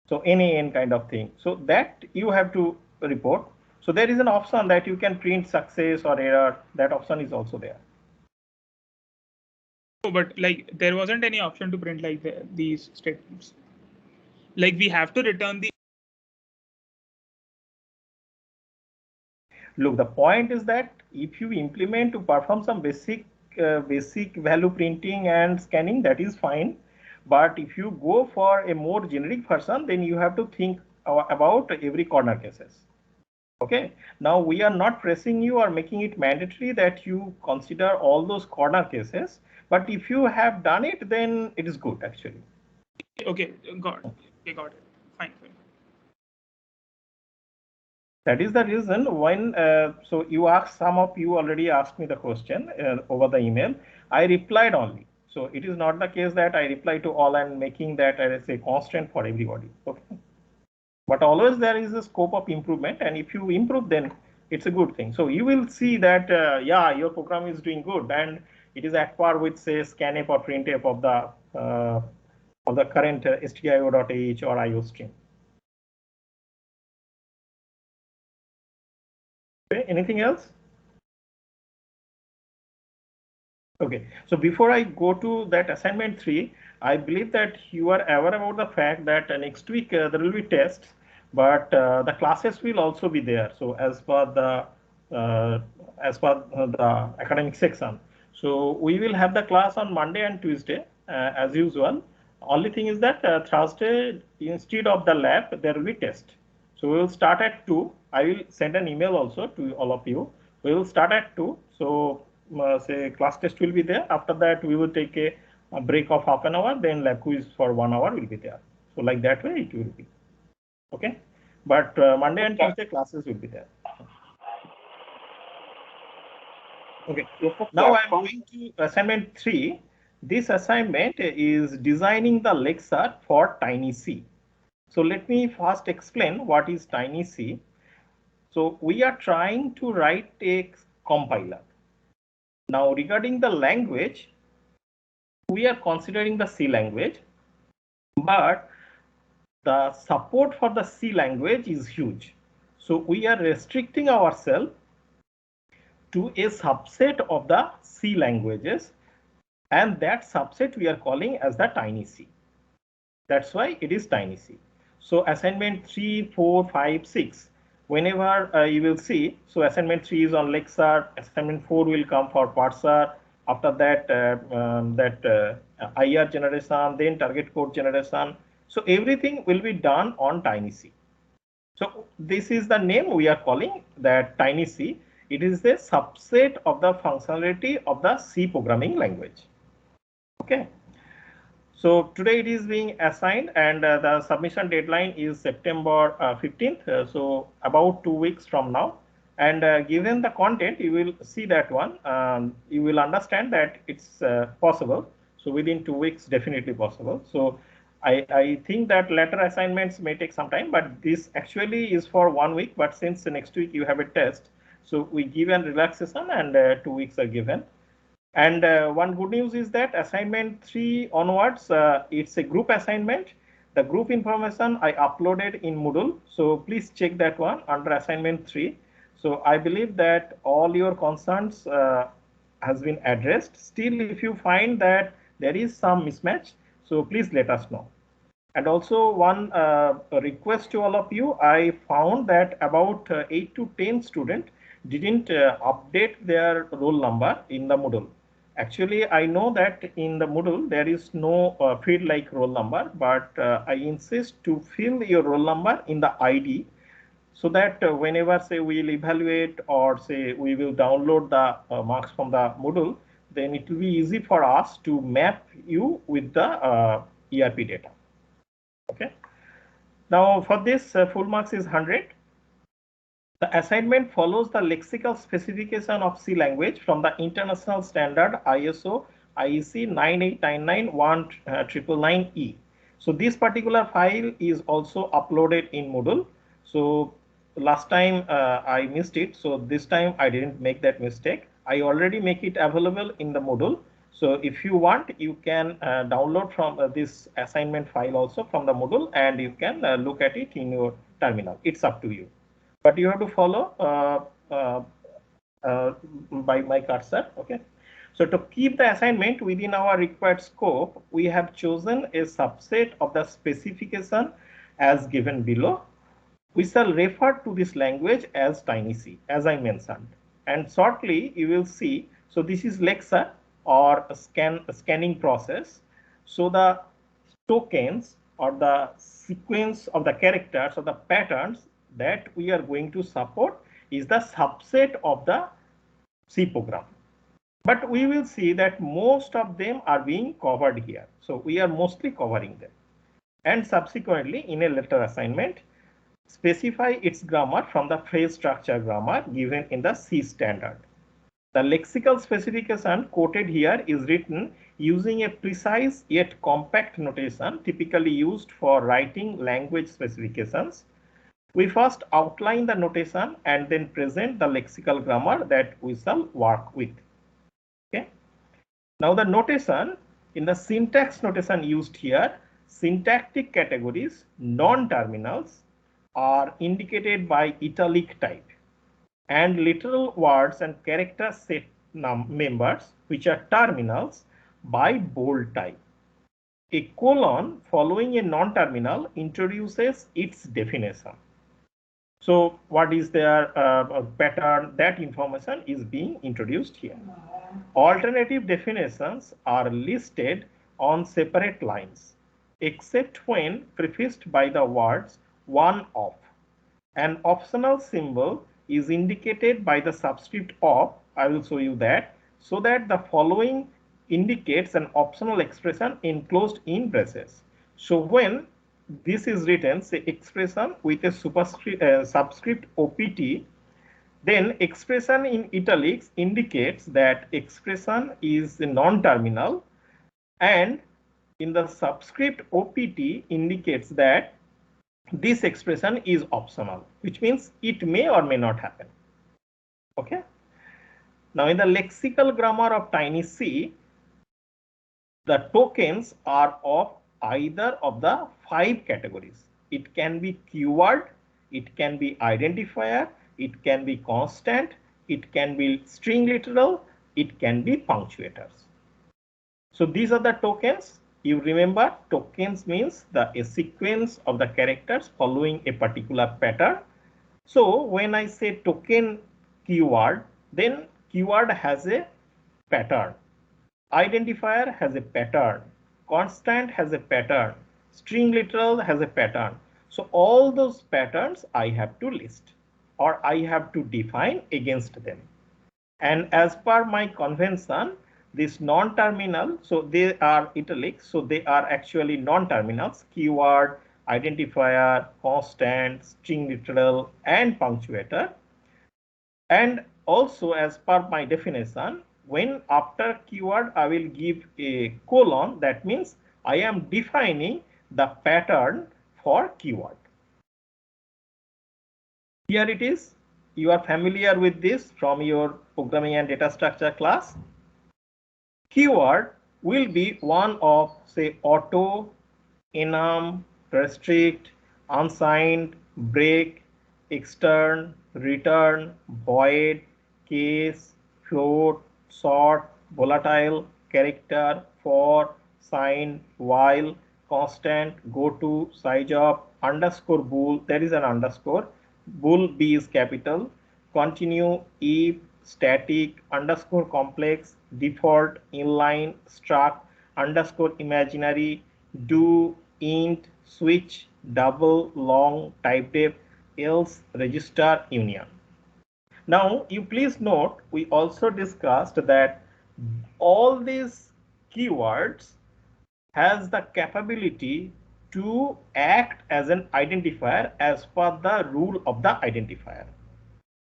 so any n kind of thing, so that you have to report. So there is an option that you can print success or error. That option is also there. No, but like there wasn't any option to print like these statements. Like we have to return the. Look, the point is that if you implement to perform some basic value printing and scanning, that is fine. But if you go for a more generic version, then you have to think about every corner cases. Okay. Now we are not pressing you or making it mandatory that you consider all those corner cases. But if you have done it, then it is good actually. Okay, got it. Okay, got it. Fine. That is the reason when, so you asked, some of you already asked me the question over the email. I replied only. So it is not the case that I reply to all and making that as a constant for everybody. Okay. But always there is a scope of improvement, and if you improve, then it's a good thing. So you will see that, yeah, your program is doing good, and it is at par with, say, scanf or printf of the current stdio.h or IO stream. Okay, anything else? Okay, so before I go to that assignment 3, I believe that you are aware about the fact that next week there will be tests, but the classes will also be there. So as per the academic section, so we will have the class on Monday and Tuesday as usual. Only thing is that Thursday, instead of the lab, there will be test. So we will start at 2. I will send an email also to all of you. We will start at 2. So say class test will be there. After that, we will take a break of half an hour. Then lab quiz for 1 hour will be there. So like that way it will be. Okay. But Monday and Tuesday classes will be there. Okay. Now I'm going to assignment 3. This assignment is designing the lecture for TinyC. So let me first explain what is TinyC. So we are trying to write a compiler. Now regarding the language, we are considering the C language, but the support for the C language is huge. So we are restricting ourselves to a subset of the C languages, and that subset we are calling as the TinyC. That's why it is TinyC. So assignment 3, 4, 5, 6, whenever you will see, so assignment 3 is on Lexar, assignment 4 will come for parser, after that IR generation, then target code generation. So everything will be done on TinyC. So this is the name we are calling that TinyC. It is the subset of the functionality of the C programming language. Okay. So today it is being assigned, and the submission deadline is September 15th. So about 2 weeks from now. And given the content, you will see that one. You will understand that it's possible. So within 2 weeks, definitely possible. So I think that later assignments may take some time, but this actually is for 1 week. But since next week you have a test, so we give a relaxation, and 2 weeks are given. And one good news is that assignment 3 onwards, it's a group assignment. The group information I uploaded in Moodle. So please check that one under assignment 3. So I believe that all your concerns has been addressed. Still, if you find that there is some mismatch, so please let us know. And also one request to all of you, I found that about 8 to 10 students didn't update their roll number in the Moodle. Actually, I know that in the Moodle, there is no field like roll number, but I insist to fill your roll number in the ID, so that whenever, say, we'll evaluate or say we will download the marks from the Moodle, then it will be easy for us to map you with the ERP data. Okay. Now for this, full marks is 100. The assignment follows the lexical specification of C language from the international standard ISO IEC 9899-199E. So this particular file is also uploaded in Moodle. So last time I missed it, so this time I didn't make that mistake. I already make it available in the Moodle. So if you want, you can download from this assignment file also from the Moodle, and you can look at it in your terminal. It's up to you. But you have to follow by my cursor. Okay. So to keep the assignment within our required scope, we have chosen a subset of the specification as given below. We shall refer to this language as TinyC, as I mentioned. And shortly you will see, so this is Lexa or scanning process. So the tokens or the sequence of the characters or the patterns that we are going to support is the subset of the C program. But we will see that most of them are being covered here. So we are mostly covering them. and subsequently in a later assignment specify its grammar from the phrase structure grammar given in the C standard. The lexical specification quoted here is written using a precise yet compact notation typically used for writing language specifications. We first outline the notation and then present the lexical grammar that we shall work with. Okay. Now the notation, in the syntax notation used here, syntactic categories, non-terminals, are indicated by italic type, and literal words and character set members, which are terminals, by bold type. A colon following a non-terminal introduces its definition. So what is their pattern? That information is being introduced here. Alternative definitions are listed on separate lines, except when prefaced by the words one of. An optional symbol is indicated by the subscript of, I will show you that, so that the following indicates an optional expression enclosed in braces. So when this is written, say expression with a subscript OPT, then expression in italics indicates that expression is non-terminal, and in the subscript OPT indicates that this expression is optional, which means it may or may not happen. Okay. Now in the lexical grammar of tiny c, the tokens are of either of the 5 categories. It can be keyword, it can be identifier, it can be constant, it can be string literal, it can be punctuators. So these are the tokens. You remember, tokens means a sequence of the characters following a particular pattern. So when I say token keyword, then keyword has a pattern. Identifier has a pattern. Constant has a pattern. String literal has a pattern. So all those patterns I have to list, or I have to define against them. And as per my convention, this non-terminal, so they are italics, so they are actually non-terminals: keyword, identifier, constant, string literal, and punctuator. And also, as per my definition, when after keyword I will give a colon, that means I am defining the pattern for keyword. Here it is. You are familiar with this from your programming and data structure class. Keyword will be one of, say, auto, enum, restrict, unsigned, break, extern, return, void, case, float, sort, volatile, character, for, sign, while, constant, go to, size of, underscore bool, there is an underscore, bool B is capital, continue, if, static, underscore complex, default, inline, struct, underscore imaginary, do, int, switch, double, long, typedef, else, register, union. Now you please note, we also discussed that all these keywords has the capability to act as an identifier as per the rule of the identifier.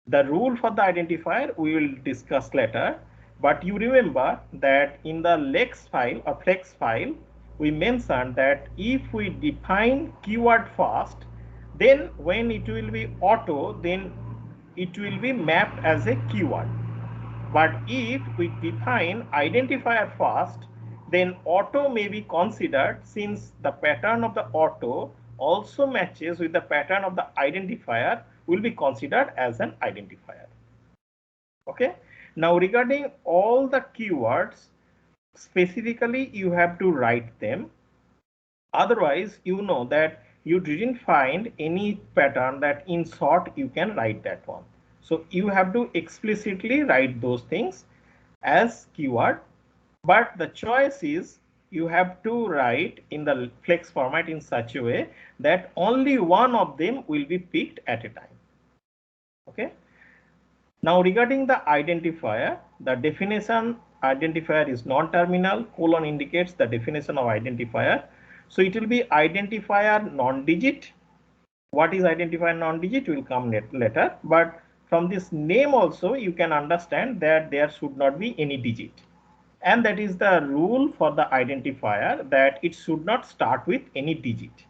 The rule for the identifier we will discuss later, but you remember that in the lex file or flex file, we mentioned that if we define keyword first, then when it will be auto, then it will be mapped as a keyword. But if we define identifier first, then auto may be considered, since the pattern of the auto also matches with the pattern of the identifier, will be considered as an identifier. Okay. Now regarding all the keywords, specifically you have to write them. Otherwise, you know that you didn't find any pattern that in sort you can write that one. So you have to explicitly write those things as keyword, but the choice is you have to write in the flex format in such a way that only one of them will be picked at a time. Okay. Now regarding the identifier, the definition identifier is non-terminal, colon indicates the definition of identifier. So it will be identifier non-digit. What is identifier non-digit will come later, but from this name also you can understand that there should not be any digit. And that is the rule for the identifier, that it should not start with any digit.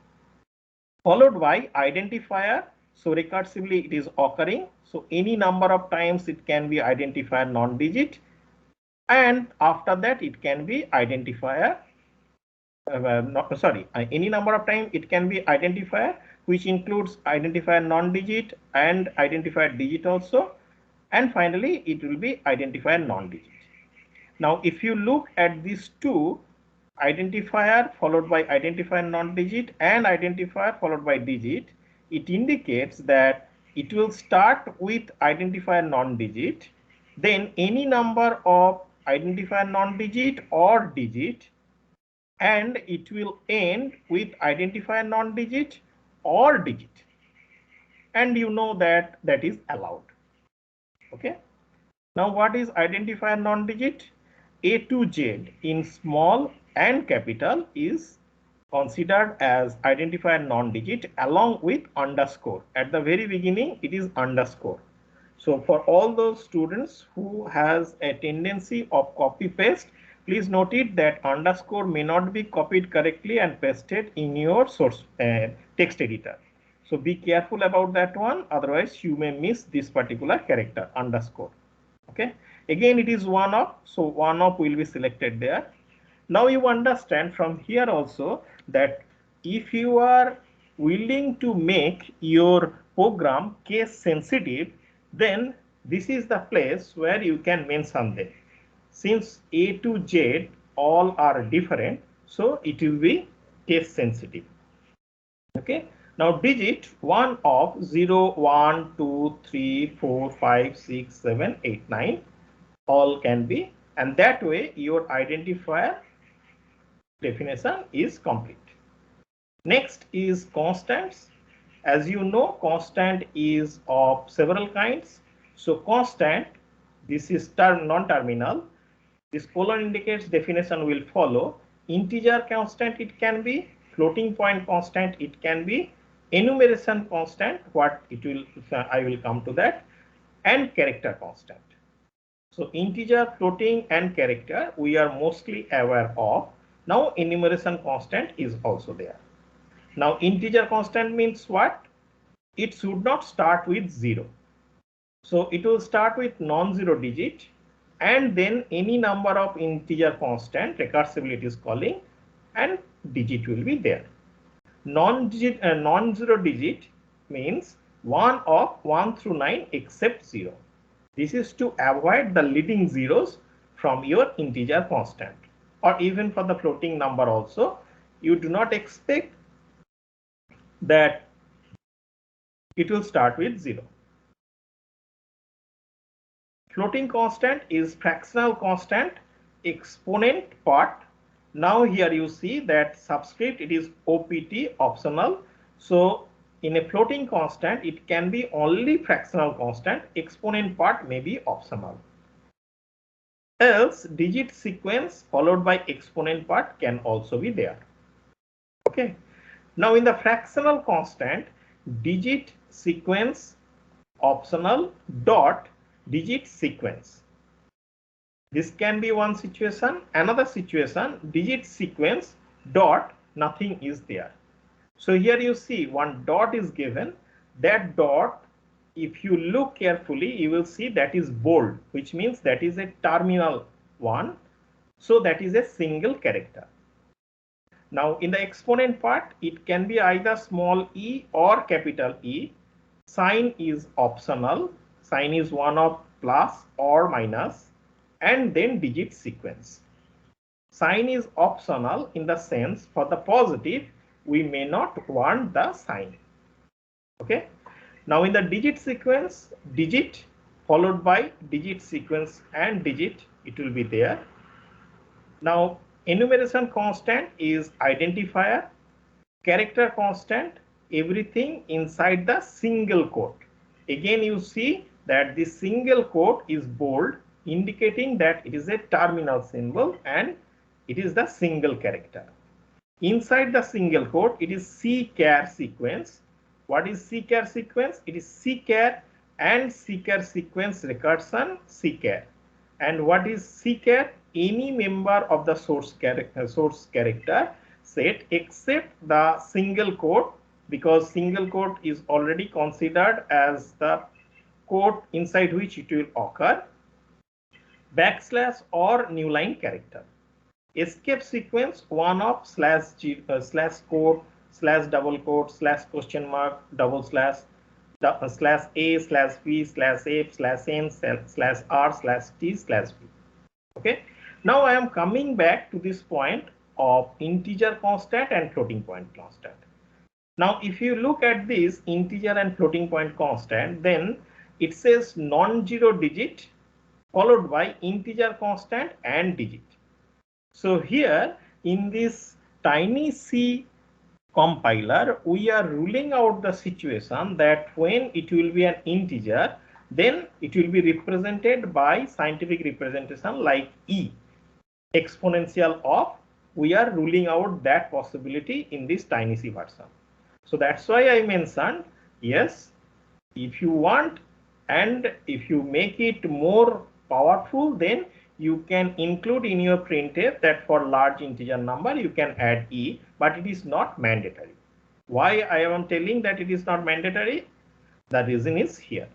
Followed by identifier, so recursively it is occurring, so any number of times it can be identifier non-digit, and after that it can be identifier any number of time it can be identifier, which includes identifier non-digit and identifier digit also, and finally it will be identifier non-digit. Now if you look at these two, identifier followed by identifier non-digit and identifier followed by digit, it indicates that it will start with identifier non-digit, then any number of identifier non-digit or digit, and it will end with identifier non-digit or digit, and you know that that is allowed. Okay. Now what is identifier non-digit? A to Z in small and capital is considered as identifier non-digit along with underscore. At the very beginning it is underscore. So for all those students who has a tendency of copy paste, please note it that underscore may not be copied correctly and pasted in your source text editor. So be careful about that one, otherwise you may miss this particular character underscore. Okay, again it is one of, so one of will be selected there. Now you understand from here also that if you are willing to make your program case sensitive, then this is the place where you can mention them. Since A to Z all are different, so it will be case sensitive. Okay. Now digit one of 0, 1, 2, 3, 4, 5, 6, 7, 8, 9 all can be, and that way your identifier definition is complete. Next is constants. As you know, constant is of several kinds. So constant, this is non-terminal. This colon indicates definition will follow. Integer constant it can be, floating point constant it can be, enumeration constant, what it will, I will come to that, and character constant. So integer, floating and character we are mostly aware of. Now enumeration constant is also there. Now integer constant means what? It should not start with 0. So it will start with non-zero digit and then any number of integer constant, recursively it is calling, and digit will be there. Non-zero digit means one of 1 through 9 except 0. This is to avoid the leading zeros from your integer constant, or even for the floating number also. You do not expect that it will start with 0. Floating constant is fractional constant, exponent part. Now here you see that subscript it is OPT optional. So in a floating constant it can be only fractional constant, exponent part may be optional. Else digit sequence followed by exponent part can also be there. Okay. Now in the fractional constant, digit sequence optional dot digit sequence. This can be one situation. Another situation, digit sequence dot nothing is there. So here you see one dot is given. That dot, if you look carefully, you will see that is bold, which means that is a terminal one. So that is a single character. Now in the exponent part, it can be either small e or capital E. Sign is optional. Sign is one of plus or minus, and then digit sequence. Sign is optional in the sense for the positive, we may not want the sign. Okay. Now in the digit sequence, digit followed by digit sequence and digit, it will be there. Now enumeration constant is identifier, character constant, everything inside the single quote. Again you see that this single quote is bold, indicating that it is a terminal symbol and it is the single character. Inside the single quote, it is C-char sequence. What is C-char sequence? It is C-char and C-char sequence recursion C-char. And what is C-char? Any member of the source character set except the single quote, because single quote is already considered as the quote inside which it will occur, backslash or new line character. Escape sequence, one of slash quote, slash double quote, slash question mark, double slash, slash A, slash B, slash F, slash N, slash R, slash T, slash B. Okay. Now I am coming back to this point of integer constant and floating point constant. Now, if you look at this integer and floating point constant, then it says non-zero digit followed by integer constant and digit. So here in this tiny C compiler, we are ruling out the situation that when it will be an integer, then it will be represented by scientific representation like E, exponential of. We are ruling out that possibility in this tiny C version. So that's why I mentioned, yes, if you want and if you make it more powerful, then you can include in your printf that for large integer number you can add E, but it is not mandatory. Why I am telling that it is not mandatory? The reason is here.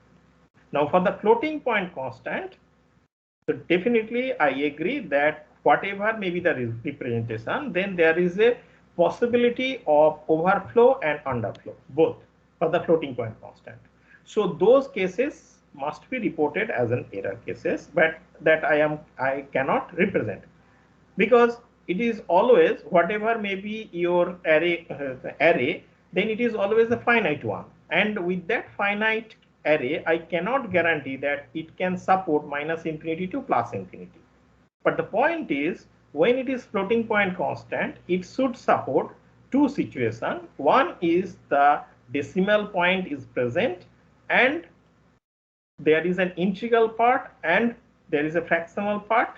Now for the floating point constant, so definitely I agree that whatever may be the representation, then there is a possibility of overflow and underflow, both for the floating point constant. So those cases must be reported as an error cases, but that I cannot represent, because it is always whatever may be your array, then it is always a finite one, and with that finite array I cannot guarantee that it can support -infinity to +infinity. But the point is, when it is floating point constant, it should support two situations. One is the decimal point is present and there is an integral part and there is a fractional part.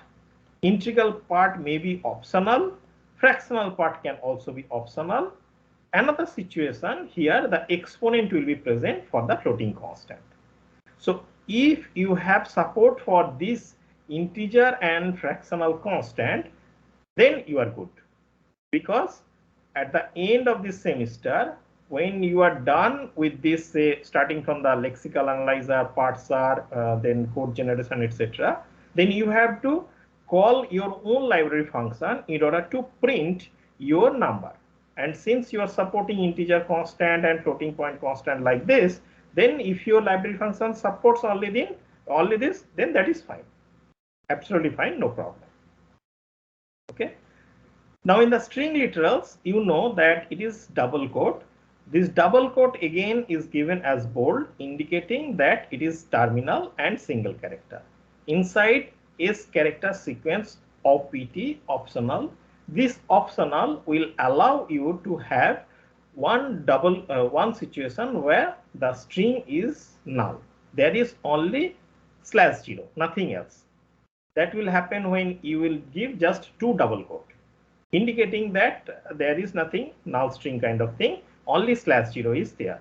Integral part may be optional, fractional part can also be optional. Another situation here, the exponent will be present for the floating constant. So if you have support for this integer and fractional constant, then you are good, because at the end of this semester, when you are done with this, say starting from the lexical analyzer, parsar, then code generation, etc., then you have to call your own library function in order to print your number. And since you are supporting integer constant and floating point constant like this, then if your library function supports only this, then that is fine. Absolutely fine, no problem. Okay. Now in the string literals, you know that it is double quote. This double quote again is given as bold, indicating that it is terminal and single character. Inside is character sequence of PT optional. This optional will allow you to have one situation where the string is null. There is only /0, nothing else. That will happen when you will give just two double quote, indicating that there is nothing null string kind of thing, only /0 is there.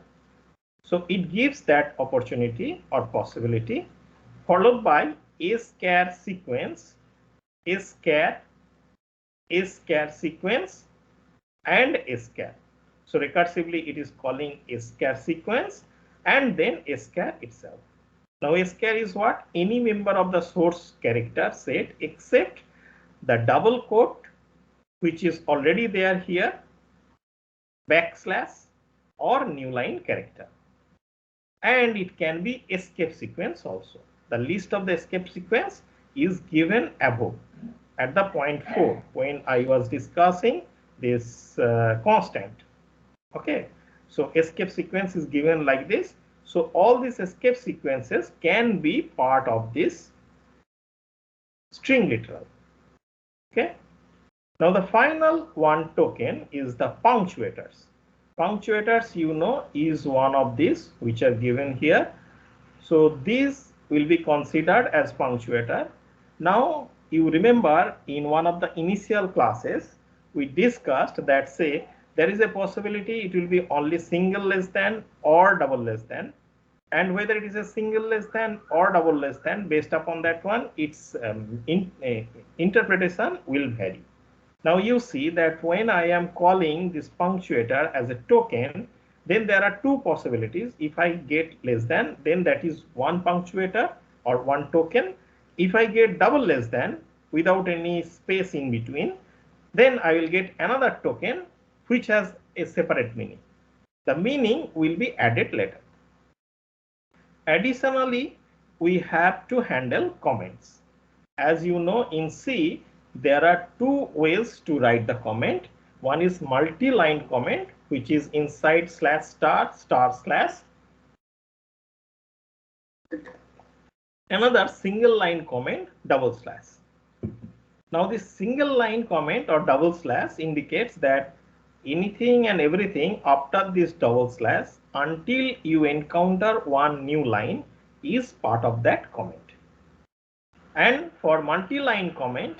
So it gives that opportunity or possibility, followed by a-char sequence, a-char sequence, and a-char. So recursively it is calling a-char sequence and then a-char itself. Now a-char is what? Any member of the source character set except the double quote, which is already there here, backslash or new line character. And it can be escape sequence also. The list of the escape sequence is given above at the point 4 when I was discussing this constant. Okay, so escape sequence is given like this. So all these escape sequences can be part of this string literal. Okay. Now the final one token is the punctuators. Punctuators, you know, is one of these which are given here. So these will be considered as punctuator. Now you remember in one of the initial classes we discussed that say there is a possibility it will be only single less than or double less than, and whether it is a single less than or double less than, based upon that one, its interpretation will vary. Now you see that when I am calling this punctuator as a token, then there are two possibilities. If I get less than, then that is one punctuator or one token. If I get double less than without any space in between, then I will get another token which has a separate meaning. The meaning will be added later. Additionally, we have to handle comments. As you know, in C, there are two ways to write the comment. One is multi-line comment, which is inside slash star star slash. Another single line comment, double slash. Now this single line comment or double slash indicates that anything and everything after this double slash until you encounter one new line is part of that comment. And for multi-line comment,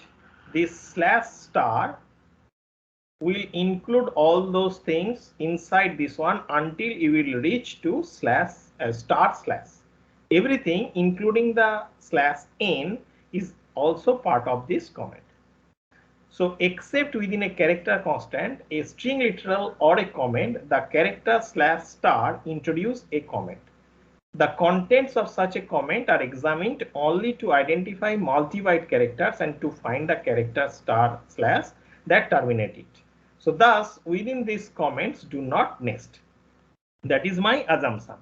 this slash star will include all those things inside this one until you will reach to slash star slash. Everything including the slash n is also part of this comment. So except within a character constant, a string literal or a comment, the character slash star introduce a comment. The contents of such a comment are examined only to identify multi-byte characters and to find the character star slash that terminate it. So thus within these comments do not nest. That is my assumption.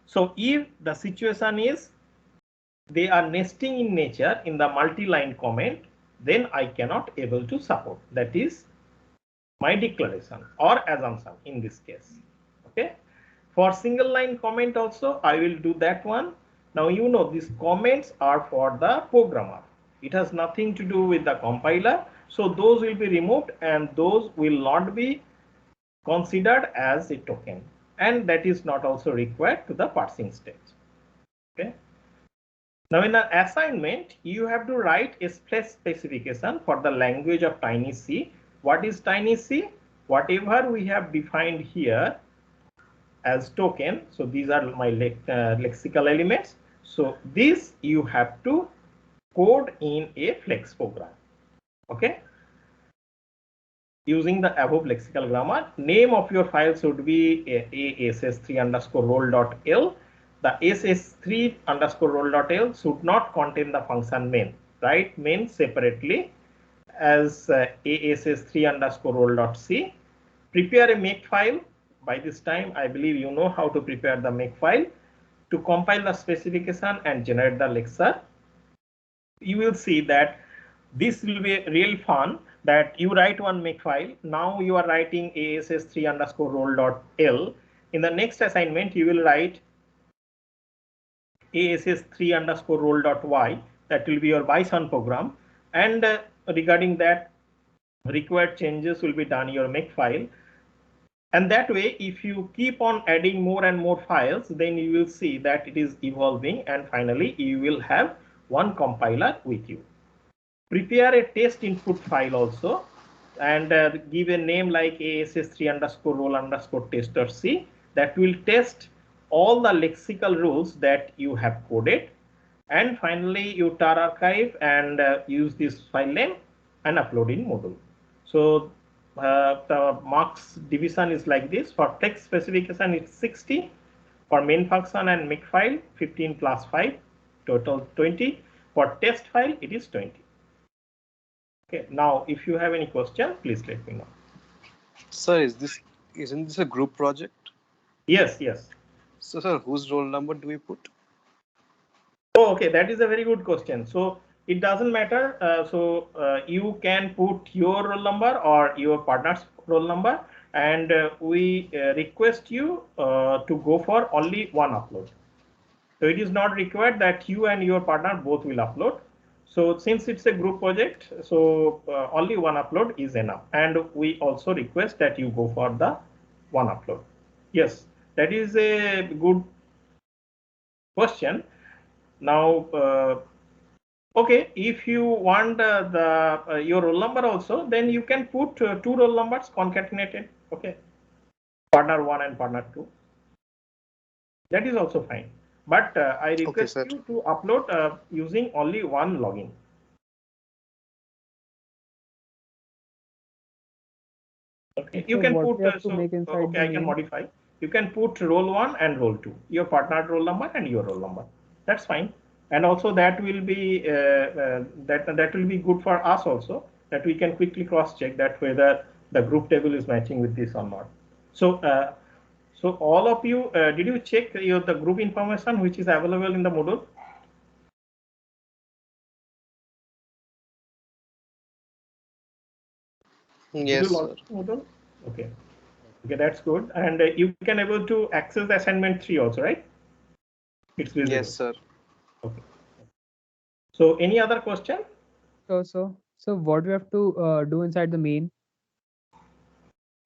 So if the situation is they are nesting in nature in the multi-line comment, then I cannot able to support. That is my declaration or assumption in this case. Okay. For single line comment also, I will do that one. Now you know these comments are for the programmer. It has nothing to do with the compiler. So those will be removed and those will not be considered as a token. And that is not also required to the parsing stage. Okay. Now in the assignment, you have to write a specification for the language of Tiny C. What is Tiny C? Whatever we have defined here as token. So these are my lexical elements. So this you have to code in a flex program. Okay. Using the above lexical grammar, name of your file should be ass3_role.l. The ass3_role.l should not contain the function main. Write main separately as ass3_role.c. Prepare a make file. By this time, I believe you know how to prepare the make file to compile the specification and generate the lecture. You will see that this will be real fun that you write one make file. Now you are writing ass3_role.l. In the next assignment, you will write ass3_role.y. That will be your Bison program. And regarding that, required changes will be done in your make file. And that way, if you keep on adding more and more files, then you will see that it is evolving and finally you will have one compiler with you. Prepare a test input file also and give a name like ass3_role_test.c that will test all the lexical rules that you have coded. And finally, you tar archive and use this file name and upload in Moodle. So the marks division is like this. For text specification, it's 60. For main function and make file, 15 plus 5, total 20. For test file, it is 20. Okay. Now, if you have any question, please let me know. Sir, isn't this a group project? Yes, yes. So, sir, whose roll number do we put? Oh, okay. That is a very good question. So it doesn't matter. You can put your roll number or your partner's roll number, and we request you to go for only one upload. So it is not required that you and your partner both will upload. So since it's a group project, so only one upload is enough. And we also request that you go for the one upload. Yes, that is a good question. Now, Okay, if you want your roll number also, then you can put two roll numbers concatenated. Okay, partner 1 and partner 2. That is also fine. But I request you to upload using only one login. Okay, you can put okay, I can modify. You can put roll 1 and roll 2, your partner roll number and your roll number. That's fine. And also that will be that will be good for us also, that we can quickly cross check that whether the group table is matching with this or not. So so all of you, did you check the group information which is available in the Moodle? Yes, sir. Moodle? Okay. Okay, that's good. And you can able to access the assignment 3 also, right? It's visible. Yes, sir. Okay. So any other question? So what we have to do inside the main?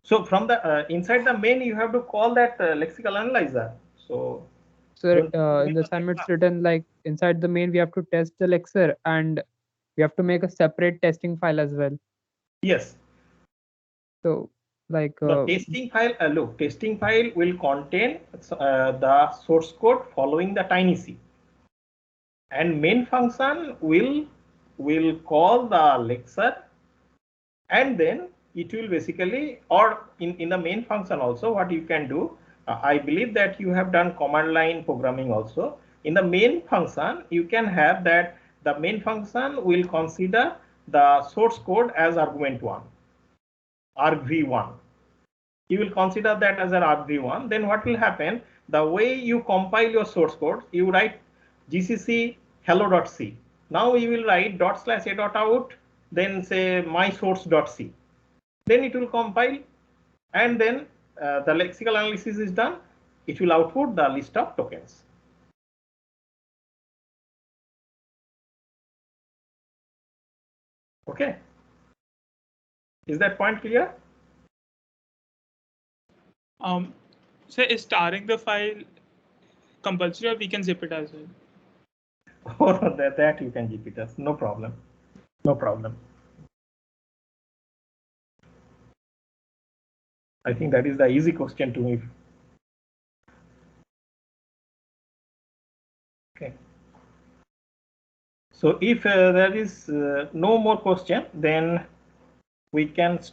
So from the inside the main, you have to call that lexical analyzer. So in the assignment it's written like inside the main we have to test the lexer and we have to make a separate testing file as well. Yes. So like the testing file, look, testing file will contain the source code following the tiny c, and main function will call the lexer, and then it will basically, or in the main function also, what you can do, I believe that you have done command line programming also. In the main function, you can have that the main function will consider the source code as argument 1, argv1. You will consider that as an argv1. Then what will happen? The way you compile your source code, you write gcc hello.c. Now you will write /a.out, then say my source.c. Then it will compile, and then the lexical analysis is done. It will output the list of tokens. Okay. Is that point clear? So is starring the file compulsory, or we can zip it as well? Oh, that you can zip it as, no problem. No problem. I think that is the easy question to me. Okay. So if there is no more question, then we can